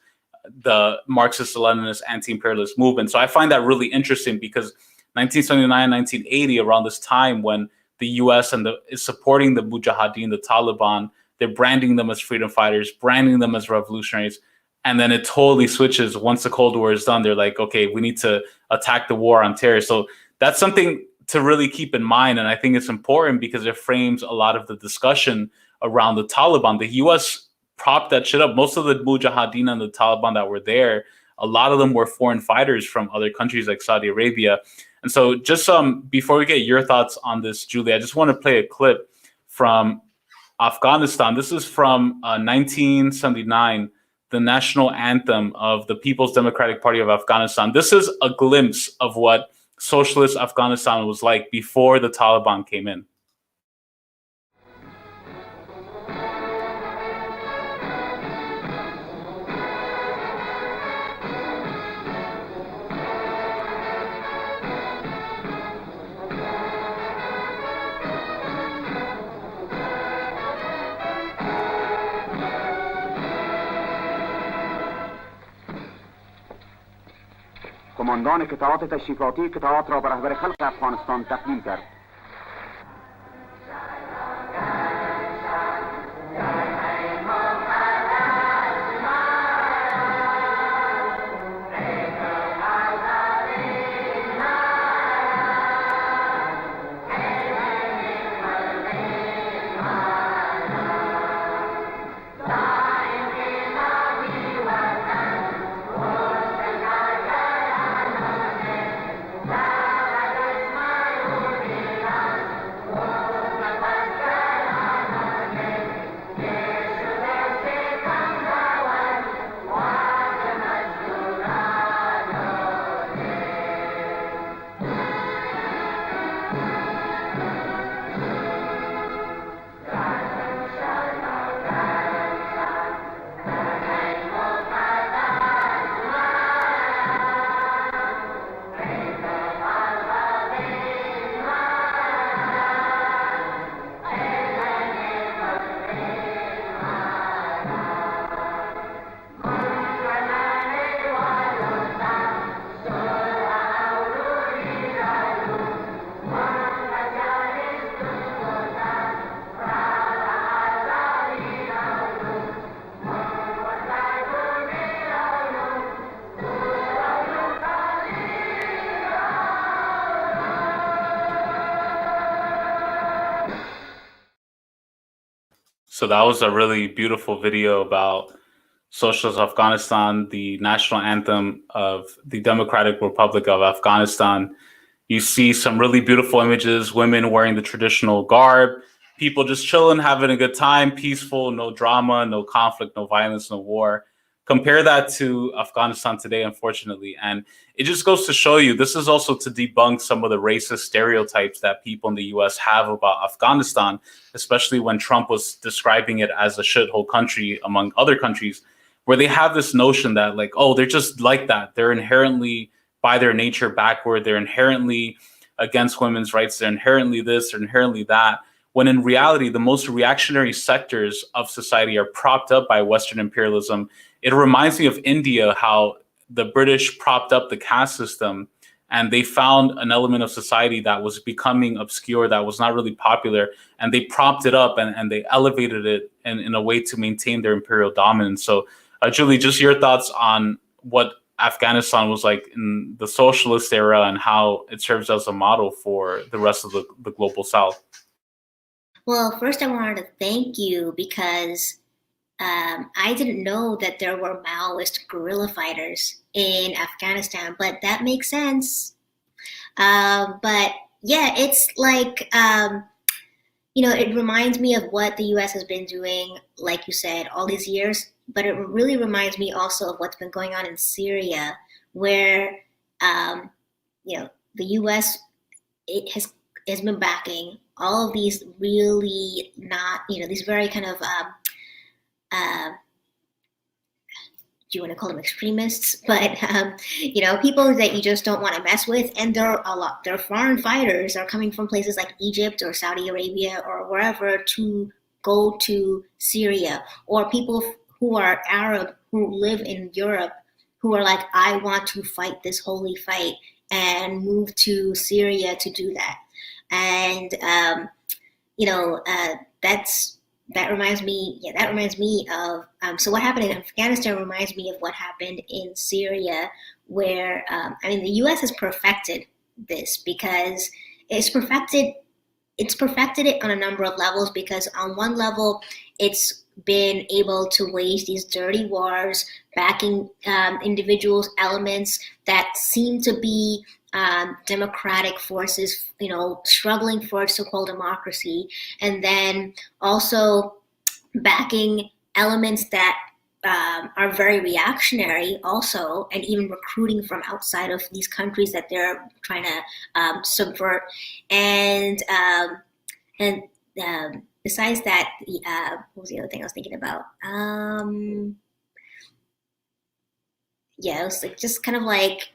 B: the Marxist-Leninist anti-imperialist movement. So I find that really interesting because 1979, 1980, around this time when the US is supporting the Mujahideen, the Taliban, they're branding them as freedom fighters, branding them as revolutionaries. And then it totally switches once the Cold War is done. They're like, okay, we need to attack the war on terror. So that's something to really keep in mind. And I think it's important because it frames a lot of the discussion around the Taliban. The US propped that shit up. Most of the Mujahideen and the Taliban that were there, a lot of them were foreign fighters from other countries like Saudi Arabia. And so just before we get your thoughts on this, Julie, I just want to play a clip from Afghanistan. This is from 1979, the national anthem of the People's Democratic Party of Afghanistan. This is a glimpse of what socialist Afghanistan was like before the Taliban came in.
E: کماندان قطعات تشریفاتی قطعات را به رهبر خلق افغانستان تقدیم کرد.
B: So that was a really beautiful video about Socialist Afghanistan, the national anthem of the Democratic Republic of Afghanistan. You see some really beautiful images, women wearing the traditional garb, people just chilling, having a good time, peaceful, no drama, no conflict, no violence, no war. Compare that to Afghanistan today, unfortunately. And it just goes to show you, this is also to debunk some of the racist stereotypes that people in the US have about Afghanistan, especially when Trump was describing it as a shithole country among other countries, where they have this notion that like, oh, they're just like that. They're inherently, by their nature, backward. They're inherently against women's rights. They're inherently this, they're inherently that. When in reality, the most reactionary sectors of society are propped up by Western imperialism. It reminds me of India, how the British propped up the caste system and they found an element of society that was becoming obscure, that was not really popular, and they propped it up and they elevated it in a way to maintain their imperial dominance. So, Julie, just your thoughts on what Afghanistan was like in the socialist era and how it serves as a model for the rest of the global South.
C: Well, first I wanted to thank you because I didn't know that there were Maoist guerrilla fighters in Afghanistan, but that makes sense. But yeah, it's like, it reminds me of what the US has been doing, like you said, all these years, but it really reminds me also of what's been going on in Syria, where, the US has been backing all of these really not, these very kind of, do you want to call them extremists? But, people that you just don't want to mess with. And they're foreign fighters are coming from places like Egypt or Saudi Arabia or wherever to go to Syria, or people who are Arab who live in Europe who are like, I want to fight this holy fight and move to Syria to do that. And, that reminds me of, so what happened in Afghanistan reminds me of what happened in Syria, where, the US has perfected this because it's perfected it on a number of levels, because on one level, it's been able to wage these dirty wars, backing individuals, elements that seem to be democratic forces, struggling for so-called democracy, and then also backing elements that are very reactionary also, and even recruiting from outside of these countries that they're trying to subvert. And besides that, what was the other thing I was thinking about? It was like just kind of like,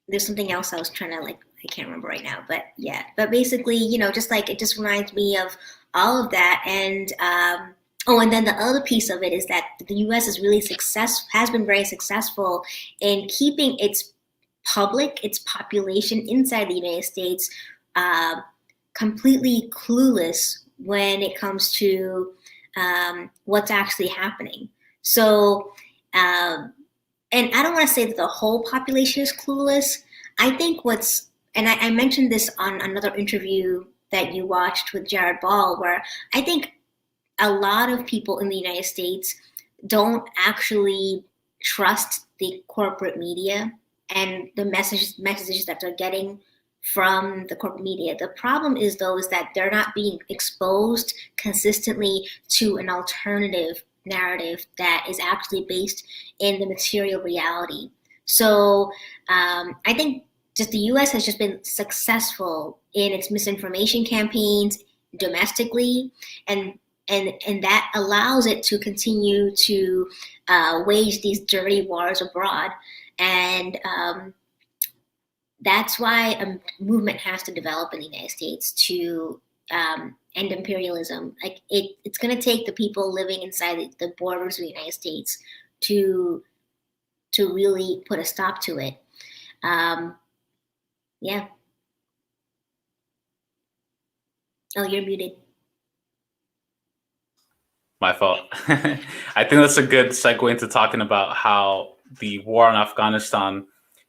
C: there's something else I was trying to I can't remember right now, but yeah. But basically, just like, it just reminds me of all of that. And Oh, and then the other piece of it is that the U.S. has been very successful in keeping its population inside the United States completely clueless when it comes to what's actually happening. So, and I don't want to say that the whole population is clueless. I think and I mentioned this on another interview that you watched with Jared Ball, where I think a lot of people in the United States don't actually trust the corporate media and the messages that they're getting from the corporate media. The problem is, though, is that they're not being exposed consistently to an alternative narrative that is actually based in the material reality. So I think just the U.S. has just been successful in its misinformation campaigns domestically, and that allows it to continue to wage these dirty wars abroad. And that's why a movement has to develop in the United States to end imperialism. Like it's going to take the people living inside the borders of the United States to really put a stop to it. Yeah. Oh, you're muted.
B: My fault. I think that's a good segue into talking about how the war in Afghanistan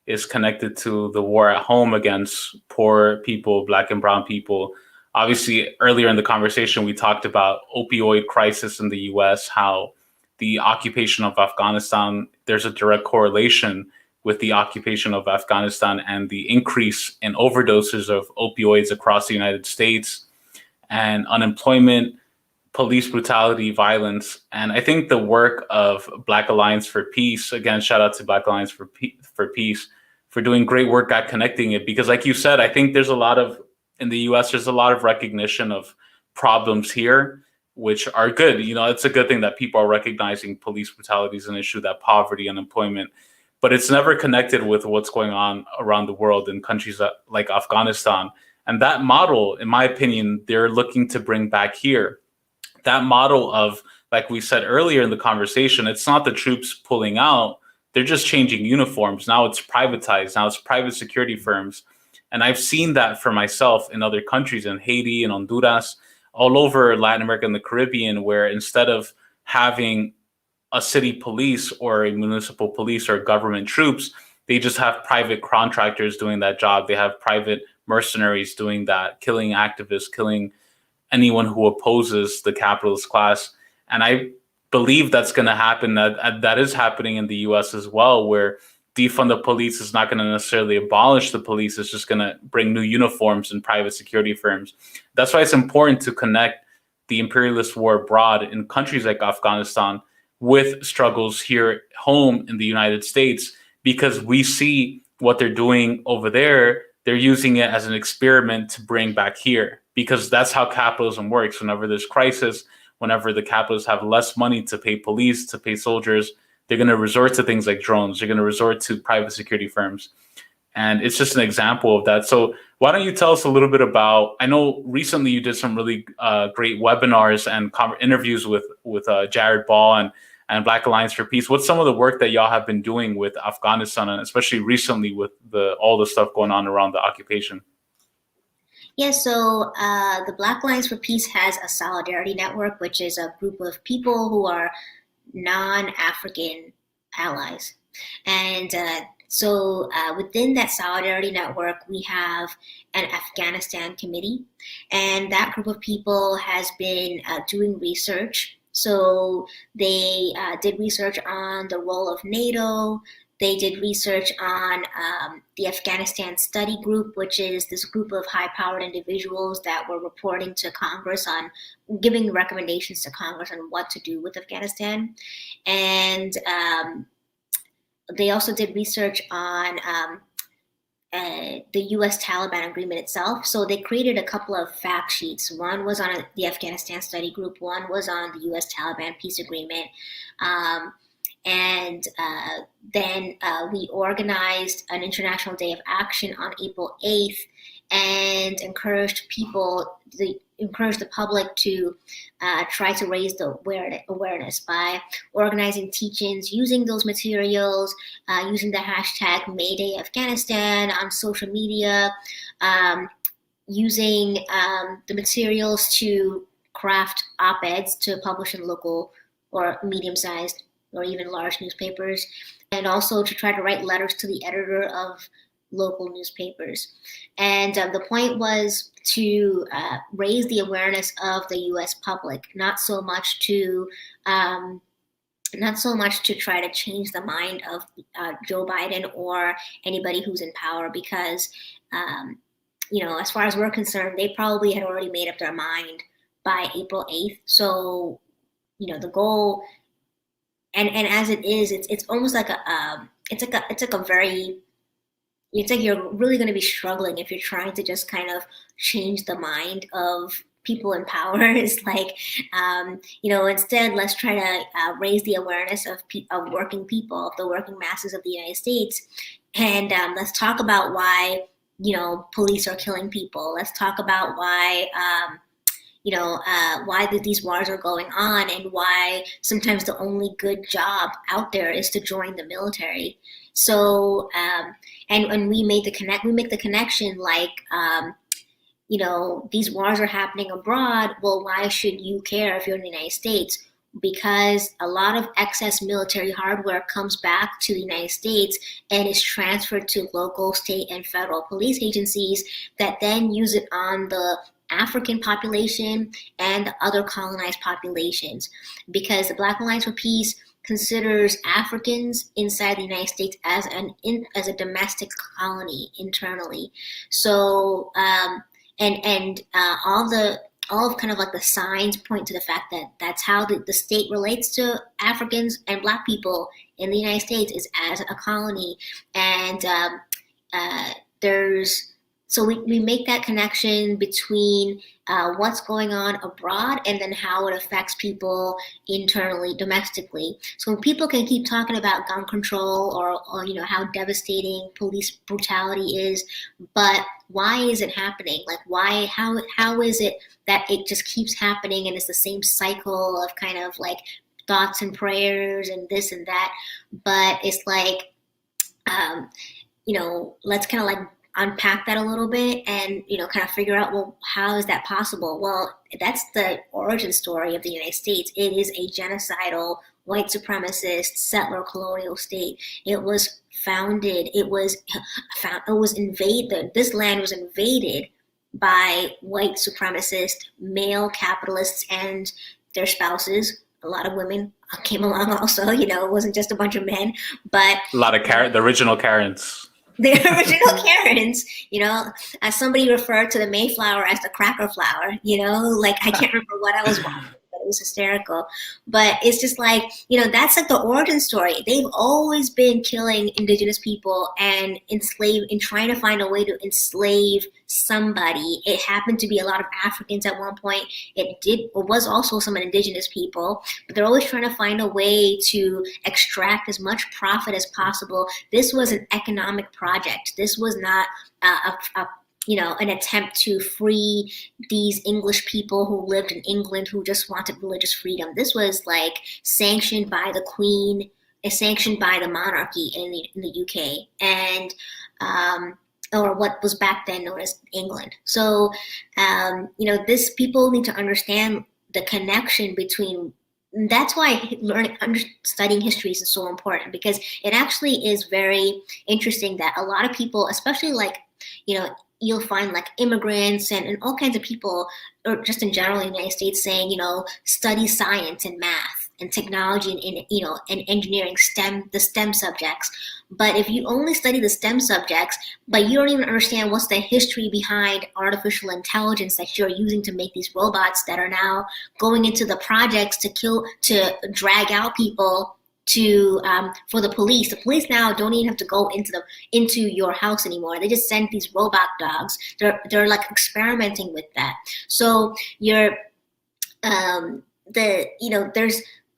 B: is connected to the war at home against poor people, Black and brown people. Obviously, earlier in the conversation, we talked about opioid crisis in the US, how the occupation of Afghanistan, there's a direct correlation with the occupation of Afghanistan and the increase in overdoses of opioids across the United States, and unemployment, police brutality, violence. And I think the work of Black Alliance for Peace, again, shout out to Black Alliance for Peace, for doing great work at connecting it. Because like you said, I think there's in the US, there's a lot of recognition of problems here, which are good. You know, it's a good thing that people are recognizing police brutality is an issue, that poverty, unemployment, but it's never connected with what's going on around the world in countries like Afghanistan. And that model, in my opinion, they're looking to bring back here. That model of, like we said earlier in the conversation, it's not the troops pulling out, they're just changing uniforms. Now it's privatized, now it's private security firms. And I've seen that for myself in other countries, in Haiti and Honduras, all over Latin America and the Caribbean, where instead of having a city police or a municipal police or government troops, they just have private contractors doing that job. They have private mercenaries doing that, killing activists, killing anyone who opposes the capitalist class. And I believe that's going to happen. That is happening in the US as well, where defund the police is not going to necessarily abolish the police. It's just going to bring new uniforms and private security firms. That's why it's important to connect the imperialist war abroad in countries like Afghanistan with struggles here home in the United States, because we see what they're doing over there. They're using it as an experiment to bring back here, because that's how capitalism works. Whenever there's crisis, whenever the capitalists have less money to pay police, to pay soldiers, they're going to resort to things like drones. They're going to resort to private security firms. And it's just an example of that. So why don't you tell us a little bit about, I know recently you did some really great webinars and interviews with Jared Ball and Black Alliance for Peace. What's some of the work that y'all have been doing with Afghanistan, and especially recently with all the stuff going on around the occupation?
C: Yeah, so the Black Alliance for Peace has a solidarity network, which is a group of people who are non-African allies. And so within that solidarity network, we have an Afghanistan committee, and that group of people has been doing research. So they did research on the role of NATO. They did research on the Afghanistan Study Group, which is this group of high-powered individuals that were reporting to Congress on giving recommendations to Congress on what to do with Afghanistan. And they also did research on the U.S. Taliban agreement itself. So they created a couple of fact sheets. One was on the Afghanistan Study Group. One was on the U.S. Taliban peace agreement. And then we organized an International Day of Action on April 8th and encouraged the public to try to raise the awareness by organizing teach-ins, using those materials, using the hashtag Mayday Afghanistan on social media, using the materials to craft op-eds to publish in local or medium-sized or even large newspapers, and also to try to write letters to the editor of local newspapers. And the point was to raise the awareness of the U.S. public, not so much to try to change the mind of Joe Biden or anybody who's in power, because as far as we're concerned, they probably had already made up their mind by April 8th. So, the goal, and as it is, it's almost like it's like you're really going to be struggling if you're trying to just kind of change the mind of people in power. It's like, instead, let's try to raise the awareness of working people, of the working masses of the United States. And let's talk about why, police are killing people. Let's talk about why, why these wars are going on, and why sometimes the only good job out there is to join the military. So, and we make the connection, like, these wars are happening abroad. Well, why should you care if you're in the United States? Because a lot of excess military hardware comes back to the United States and is transferred to local, state, and federal police agencies that then use it on the African population and other colonized populations. Because the Black Alliance for Peace considers Africans inside the United States as a domestic colony internally. So all of kind of like the signs point to the fact that that's how the state relates to Africans and Black people in the United States, is as a colony. And so we make that connection between what's going on abroad and then how it affects people internally, domestically. So people can keep talking about gun control or how devastating police brutality is, but why is it happening? Like, how is it that it just keeps happening and it's the same cycle of kind of like thoughts and prayers and this and that? But it's like, let's kind of like unpack that a little bit and, kind of figure out, well, how is that possible? Well, that's the origin story of the United States. It is a genocidal, white supremacist, settler colonial state. It was founded, this land was invaded by white supremacist male capitalists and their spouses. A lot of women came along also, it wasn't just a bunch of men, but
B: a lot of the original Karens.
C: The original Karens, as somebody referred to the Mayflower as the cracker flower, like I can't remember what I was watching, but it was hysterical. But it's just like, that's like the origin story. They've always been killing indigenous people and trying to find a way to enslave somebody. It happened to be a lot of Africans at one point. It was also some indigenous people, but they're always trying to find a way to extract as much profit as possible. This was an economic project. This was not an attempt to free these English people who lived in England who just wanted religious freedom. This was like sanctioned by the Queen, sanctioned by the monarchy in the UK, and or what was back then known as England. So, this people need to understand the connection between. That's why studying history is so important, because it actually is very interesting that a lot of people, especially like, you'll find like immigrants and all kinds of people, or just in general in the United States, saying, study science and math and technology and engineering, the STEM subjects. But if you only study the STEM subjects, but you don't even understand what's the history behind artificial intelligence that you're using to make these robots that are now going into the projects to drag out people for the police. The police now don't even have to go into your house anymore. They just send these robot dogs. They're like experimenting with that. So there's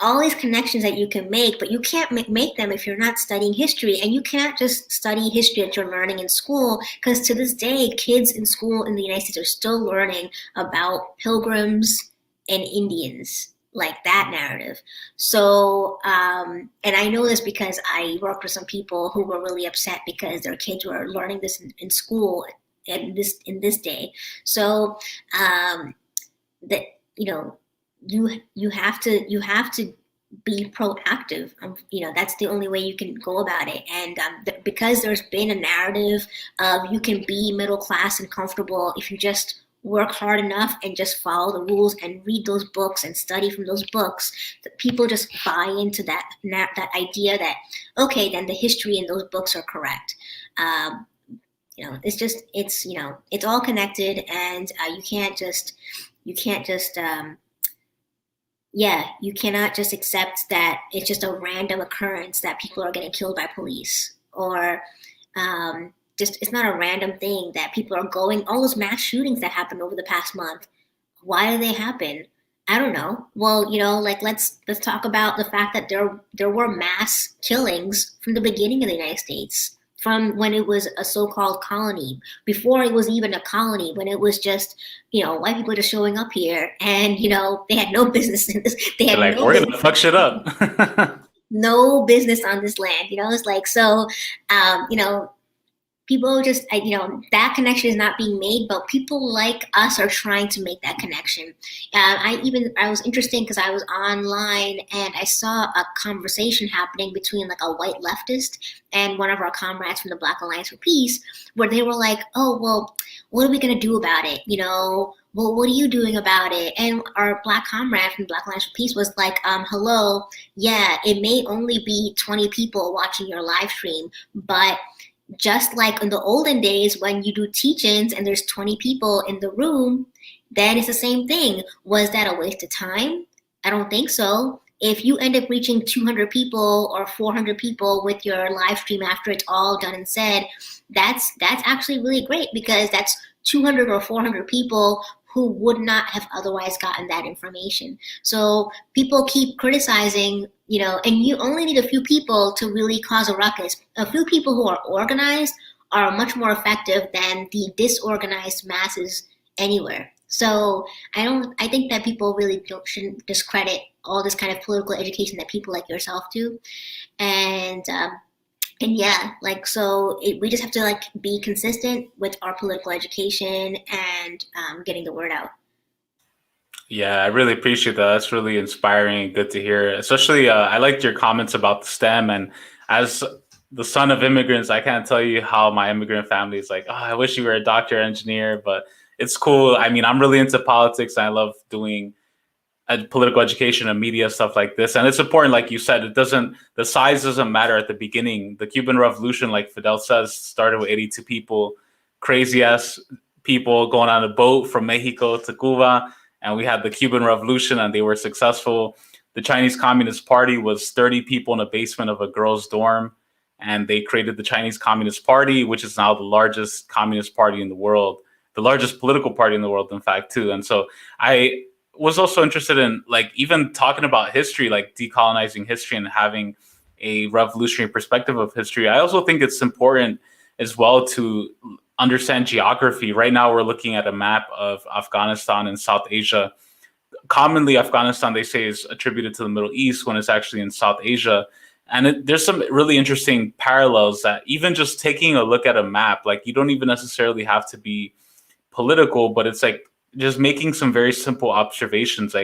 C: all these connections that you can make, but you can't make them if you're not studying history. And you can't just study history that you're learning in school, because to this day, kids in school in the United States are still learning about pilgrims and Indians, like that narrative. So, and I know this because I worked with some people who were really upset because their kids were learning this in school in this day. So, that, you have to be proactive. That's the only way you can go about it. And because there's been a narrative of you can be middle class and comfortable if you just work hard enough and just follow the rules and read those books and study from those books, that people just buy into that idea that, okay, then the history in those books are correct. It's all connected, and you cannot just accept that it's just a random occurrence that people are getting killed by police, or it's not a random thing that people are all those mass shootings that happened over the past month. Why do they happen? I don't know. Well, let's talk about the fact that there were mass killings from the beginning of the United States, from when it was a so-called colony, before it was even a colony, when it was just, white people just showing up here, and, they had no business in this. They had
B: we're going to fuck shit up.
C: No business on this land, it's like, so, people just, that connection is not being made, but people like us are trying to make that connection. I was interesting because I was online and I saw a conversation happening between like a white leftist and one of our comrades from the Black Alliance for Peace, where they were like, oh, well, what are we going to do about it? Well, what are you doing about it? And our Black comrade from Black Alliance for Peace was like, hello, yeah, it may only be 20 people watching your live stream, but just like in the olden days when you do teach-ins and there's 20 people in the room, then it's the same thing. Was that a waste of time? I don't think so. If you end up reaching 200 people or 400 people with your live stream after it's all done and said, that's actually really great, because that's 200 or 400 people who would not have otherwise gotten that information. So people keep criticizing, and you only need a few people to really cause a ruckus. A few people who are organized are much more effective than the disorganized masses anywhere. So I think that people really shouldn't discredit all this kind of political education that people like yourself do. And yeah, we just have to be consistent with our political education and getting the word out.
B: Yeah, I really appreciate that. That's really inspiring and good to hear. Especially, I liked your comments about the STEM. And as the son of immigrants, I can't tell you how my immigrant family is like, oh, I wish you were a doctor or engineer, but it's cool. I mean, I'm really into politics, and I love doing political education and media stuff like this. And it's important, like you said, the size doesn't matter at the beginning. The Cuban Revolution, like Fidel says, started with 82 people, crazy ass people going on a boat from Mexico to Cuba. And we had the Cuban Revolution, and they were successful. The Chinese Communist Party was 30 people in a basement of a girl's dorm, and they created the Chinese Communist Party, which is now the largest communist party in the world, the largest political party in the world, in fact, too. And so I was also interested in even talking about history, like decolonizing history and having a revolutionary perspective of history. I also think it's important as well to understand geography. Right now, we're looking at a map of Afghanistan and South Asia. Commonly, Afghanistan, they say, is attributed to the Middle East when it's actually in South Asia. And there's some really interesting parallels that even just taking a look at a map, you don't even necessarily have to be political, but it's just making some very simple observations.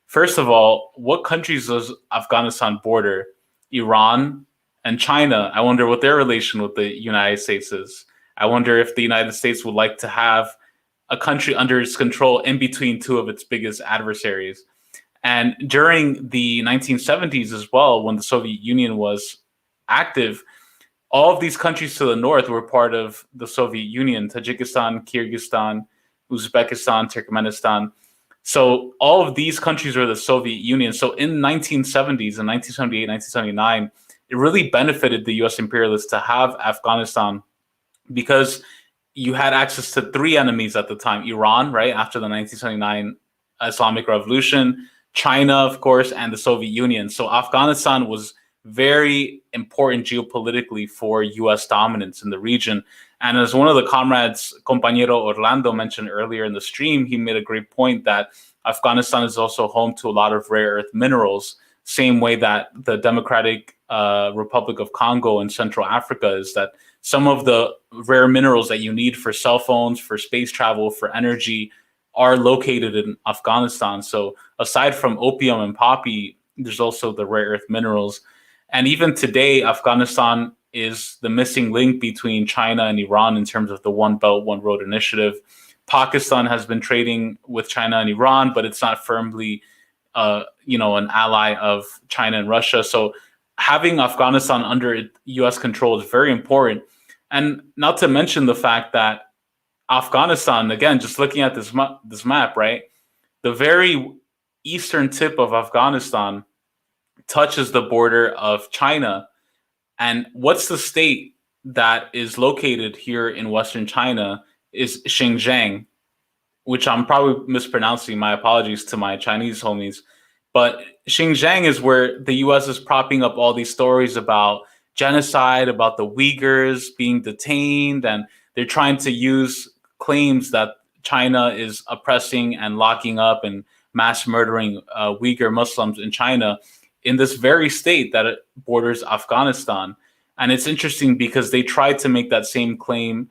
B: First of all, what countries does Afghanistan border? Iran and China. I wonder what their relation with the United States is. I wonder if the United States would like to have a country under its control in between two of its biggest adversaries. And during the 1970s as well, when the Soviet Union was active, all of these countries to the north were part of the Soviet Union: Tajikistan, Kyrgyzstan, Uzbekistan, Turkmenistan. So all of these countries were the Soviet Union. So in 1970s, in 1978, 1979, it really benefited the US imperialists to have Afghanistan, because you had access to three enemies at the time: Iran, right, after the 1979 Islamic Revolution, China, of course, and the Soviet Union. So Afghanistan was very important geopolitically for U.S. dominance in the region. And as one of the comrades, compañero Orlando, mentioned earlier in the stream, he made a great point that Afghanistan is also home to a lot of rare earth minerals, same way that the Democratic Republic of Congo in Central Africa is, that some of the rare minerals that you need for cell phones, for space travel, for energy are located in Afghanistan. So aside from opium and poppy, there's also the rare earth minerals. And even today, Afghanistan is the missing link between China and Iran in terms of the One Belt, One Road initiative. Pakistan has been trading with China and Iran, but it's not firmly, an ally of China and Russia. So having Afghanistan under U.S. control is very important. And not to mention the fact that Afghanistan, again, just looking at this map, right? The very eastern tip of Afghanistan touches the border of China. And what's the state that is located here in Western China is Xinjiang, which I'm probably mispronouncing. My apologies to my Chinese homies. But Xinjiang is where the U.S. is propping up all these stories about genocide, about the Uyghurs being detained, and they're trying to use claims that China is oppressing and locking up and mass murdering Uyghur Muslims in China in this very state that borders Afghanistan. And it's interesting because they tried to make that same claim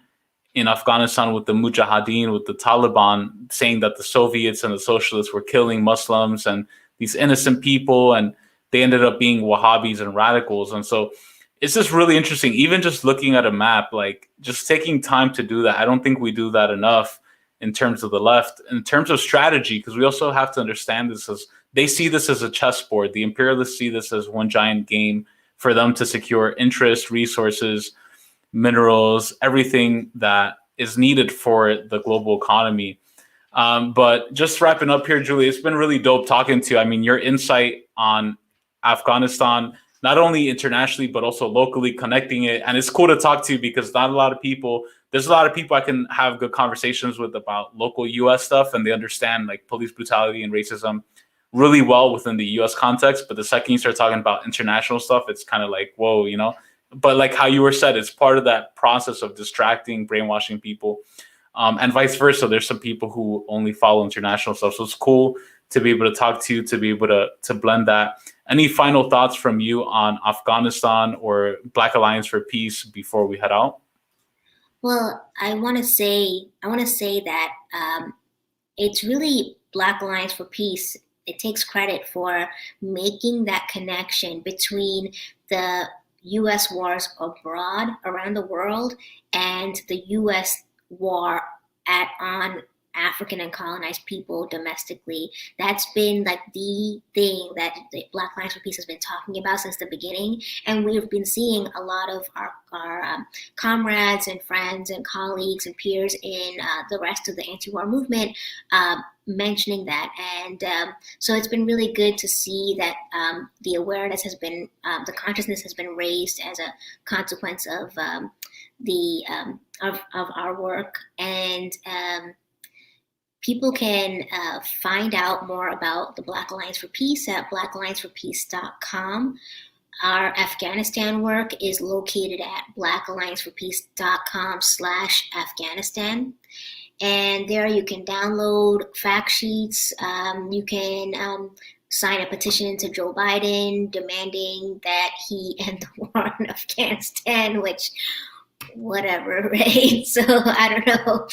B: in Afghanistan with the Mujahideen, with the Taliban, saying that the Soviets and the socialists were killing Muslims and these innocent people, and they ended up being Wahhabis and radicals. And so it's just really interesting, even just looking at a map, like just taking time to do that. I don't think we do that enough in terms of the left, in terms of strategy, because we also have to understand this as, they see this as a chessboard. The imperialists see this as one giant game for them to secure interest, resources, minerals, everything that is needed for the global economy. But just wrapping up here, Julie, it's been really dope talking to you. I mean, your insight on Afghanistan, not only internationally, but also locally, connecting it. And it's cool to talk to you because there's a lot of people I can have good conversations with about local US stuff, and they understand like police brutality and racism really well within the US context. But the second you start talking about international stuff, it's kind of like, whoa, But like how you were said, it's part of that process of distracting, brainwashing people, and vice versa. There's some people who only follow international stuff. So it's cool to be able to talk to you, to be able to blend that. Any final thoughts from you on Afghanistan or Black Alliance for Peace before we head out?
C: Well, I want to say that it's really Black Alliance for Peace. It takes credit for making that connection between the U.S. wars abroad around the world and the U.S. war on African and colonized people domestically. That's been like the thing that the Black Alliance for Peace has been talking about since the beginning. And we've been seeing a lot of our comrades and friends and colleagues and peers in the rest of the anti-war movement mentioning that. And so it's been really good to see that the awareness has been, the consciousness has been raised as a consequence of of our work. And people can find out more about the Black Alliance for Peace at blackallianceforpeace.com. Our Afghanistan work is located at blackallianceforpeace.com/Afghanistan. And there you can download fact sheets. You can sign a petition to Joe Biden demanding that he end the war in Afghanistan, which, whatever, right? So I don't know.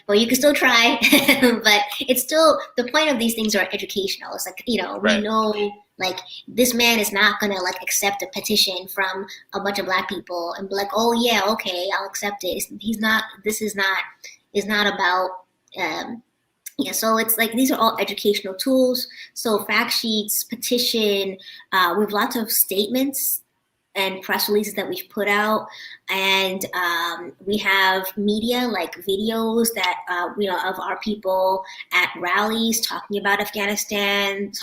C: Well, you can still try, but it's still, the point of these things are educational. It's like,
B: Right.
C: We know, like, this man is not going to, like, accept a petition from a bunch of Black people and be like, oh, yeah, okay, I'll accept it. This is not about, so it's like, these are all educational tools. So fact sheets, petition, we have lots of statements and press releases that we've put out, and we have media like videos that of our people at rallies talking about Afghanistan.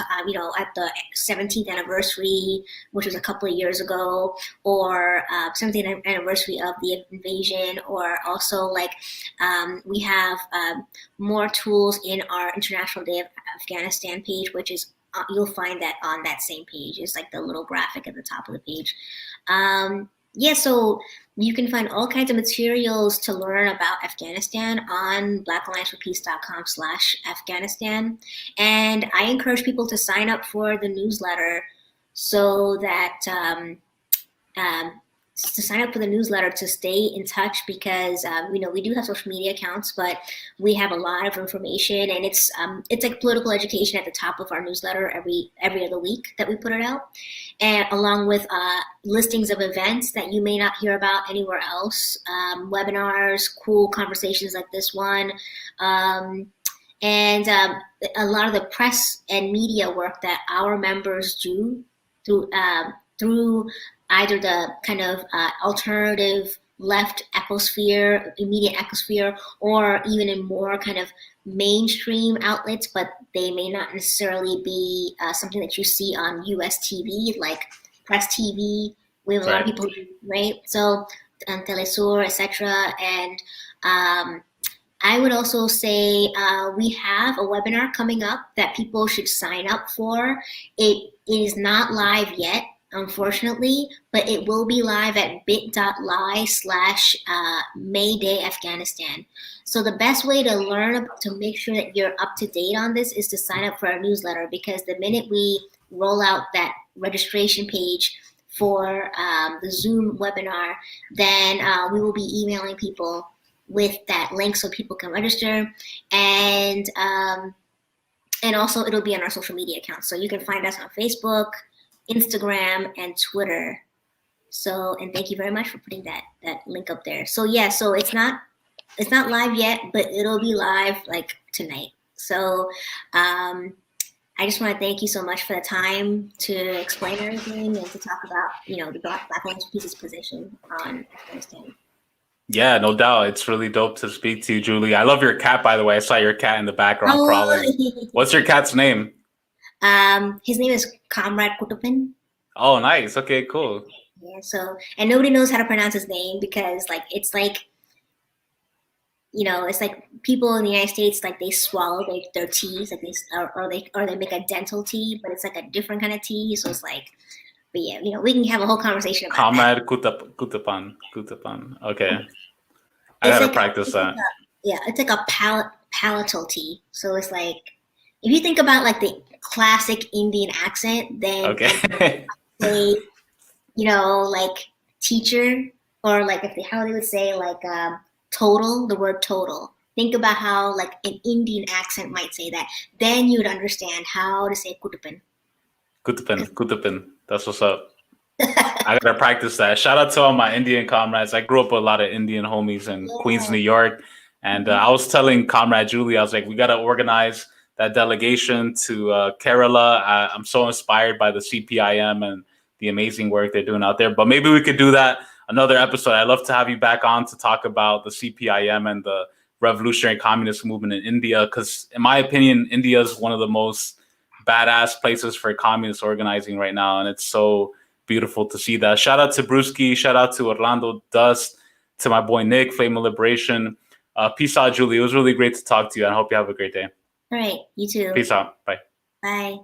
C: At the 17th anniversary, which was a couple of years ago, or 17th anniversary of the invasion, or also we have more tools in our International Day of Afghanistan page, which is you'll find that on that same page. It's like the little graphic at the top of the page. So you can find all kinds of materials to learn about Afghanistan on blackallianceforpeace.com/Afghanistan. And I encourage people to sign up for the newsletter so that to sign up for the newsletter to stay in touch, because we do have social media accounts, but we have a lot of information, and it's like political education at the top of our newsletter every other week that we put it out, and along with listings of events that you may not hear about anywhere else, webinars, cool conversations like this one, and a lot of the press and media work that our members do through either the kind of alternative left ecosphere, immediate ecosphere, or even in more kind of mainstream outlets, but they may not necessarily be something that you see on US TV, like Press TV. We have a lot of people, right? So Telesur, etc. And I would also say we have a webinar coming up that people should sign up for. It is not live yet, unfortunately, but it will be live at bit.ly/Mayday Afghanistan. So the best way to learn to make sure that you're up to date on this is to sign up for our newsletter, because the minute we roll out that registration page for the Zoom webinar, then we will be emailing people with that link so people can register, and also it'll be on our social media accounts. So you can find us on Facebook, Instagram, and Twitter. So, and thank you very much for putting that link up there. So yeah, so it's not live yet, but it'll be live like tonight. So I just want to thank you so much for the time to explain everything and to talk about the Black Alliance for Peace's position on Afghanistan.
B: Yeah, no doubt. It's really dope to speak to you, Julie. I love your cat, by the way. I saw your cat in the background crawling. What's your cat's name?
C: His name is Comrade Kutupin.
B: Oh, nice. Okay, cool.
C: Yeah. So, and nobody knows how to pronounce his name, because it's like people in the United States, like they swallow their teas, like they make a dental tea, but it's like a different kind of tea. So it's like, but yeah, we can have a whole conversation about
B: Comrade Kutapan. Okay. I gotta practice that.
C: It's like a palatal tea. So it's like, if you think about like the classic Indian accent, then
B: okay.
C: say, like teacher, or like how they would say like total, the word total. Think about how like an Indian accent might say that. Then you would understand how to say Kutupin.
B: Kutupin. That's what's up. I gotta practice that. Shout out to all my Indian comrades. I grew up with a lot of Indian homies in Queens, New York. And I was telling Comrade Julie, I was like, we gotta organize that delegation to Kerala. I'm so inspired by the CPIM and the amazing work they're doing out there. But maybe we could do that another episode. I'd love to have you back on to talk about the CPIM and the revolutionary communist movement in India, because in my opinion, India is one of the most badass places for communist organizing right now. And it's so beautiful to see that. Shout out to Brewski. Shout out to Orlando Dust, to my boy Nick, Flame of Liberation. Peace out, Julie. It was really great to talk to you. I hope you have a great day.
C: All right. You too.
B: Peace out. Bye.
C: Bye.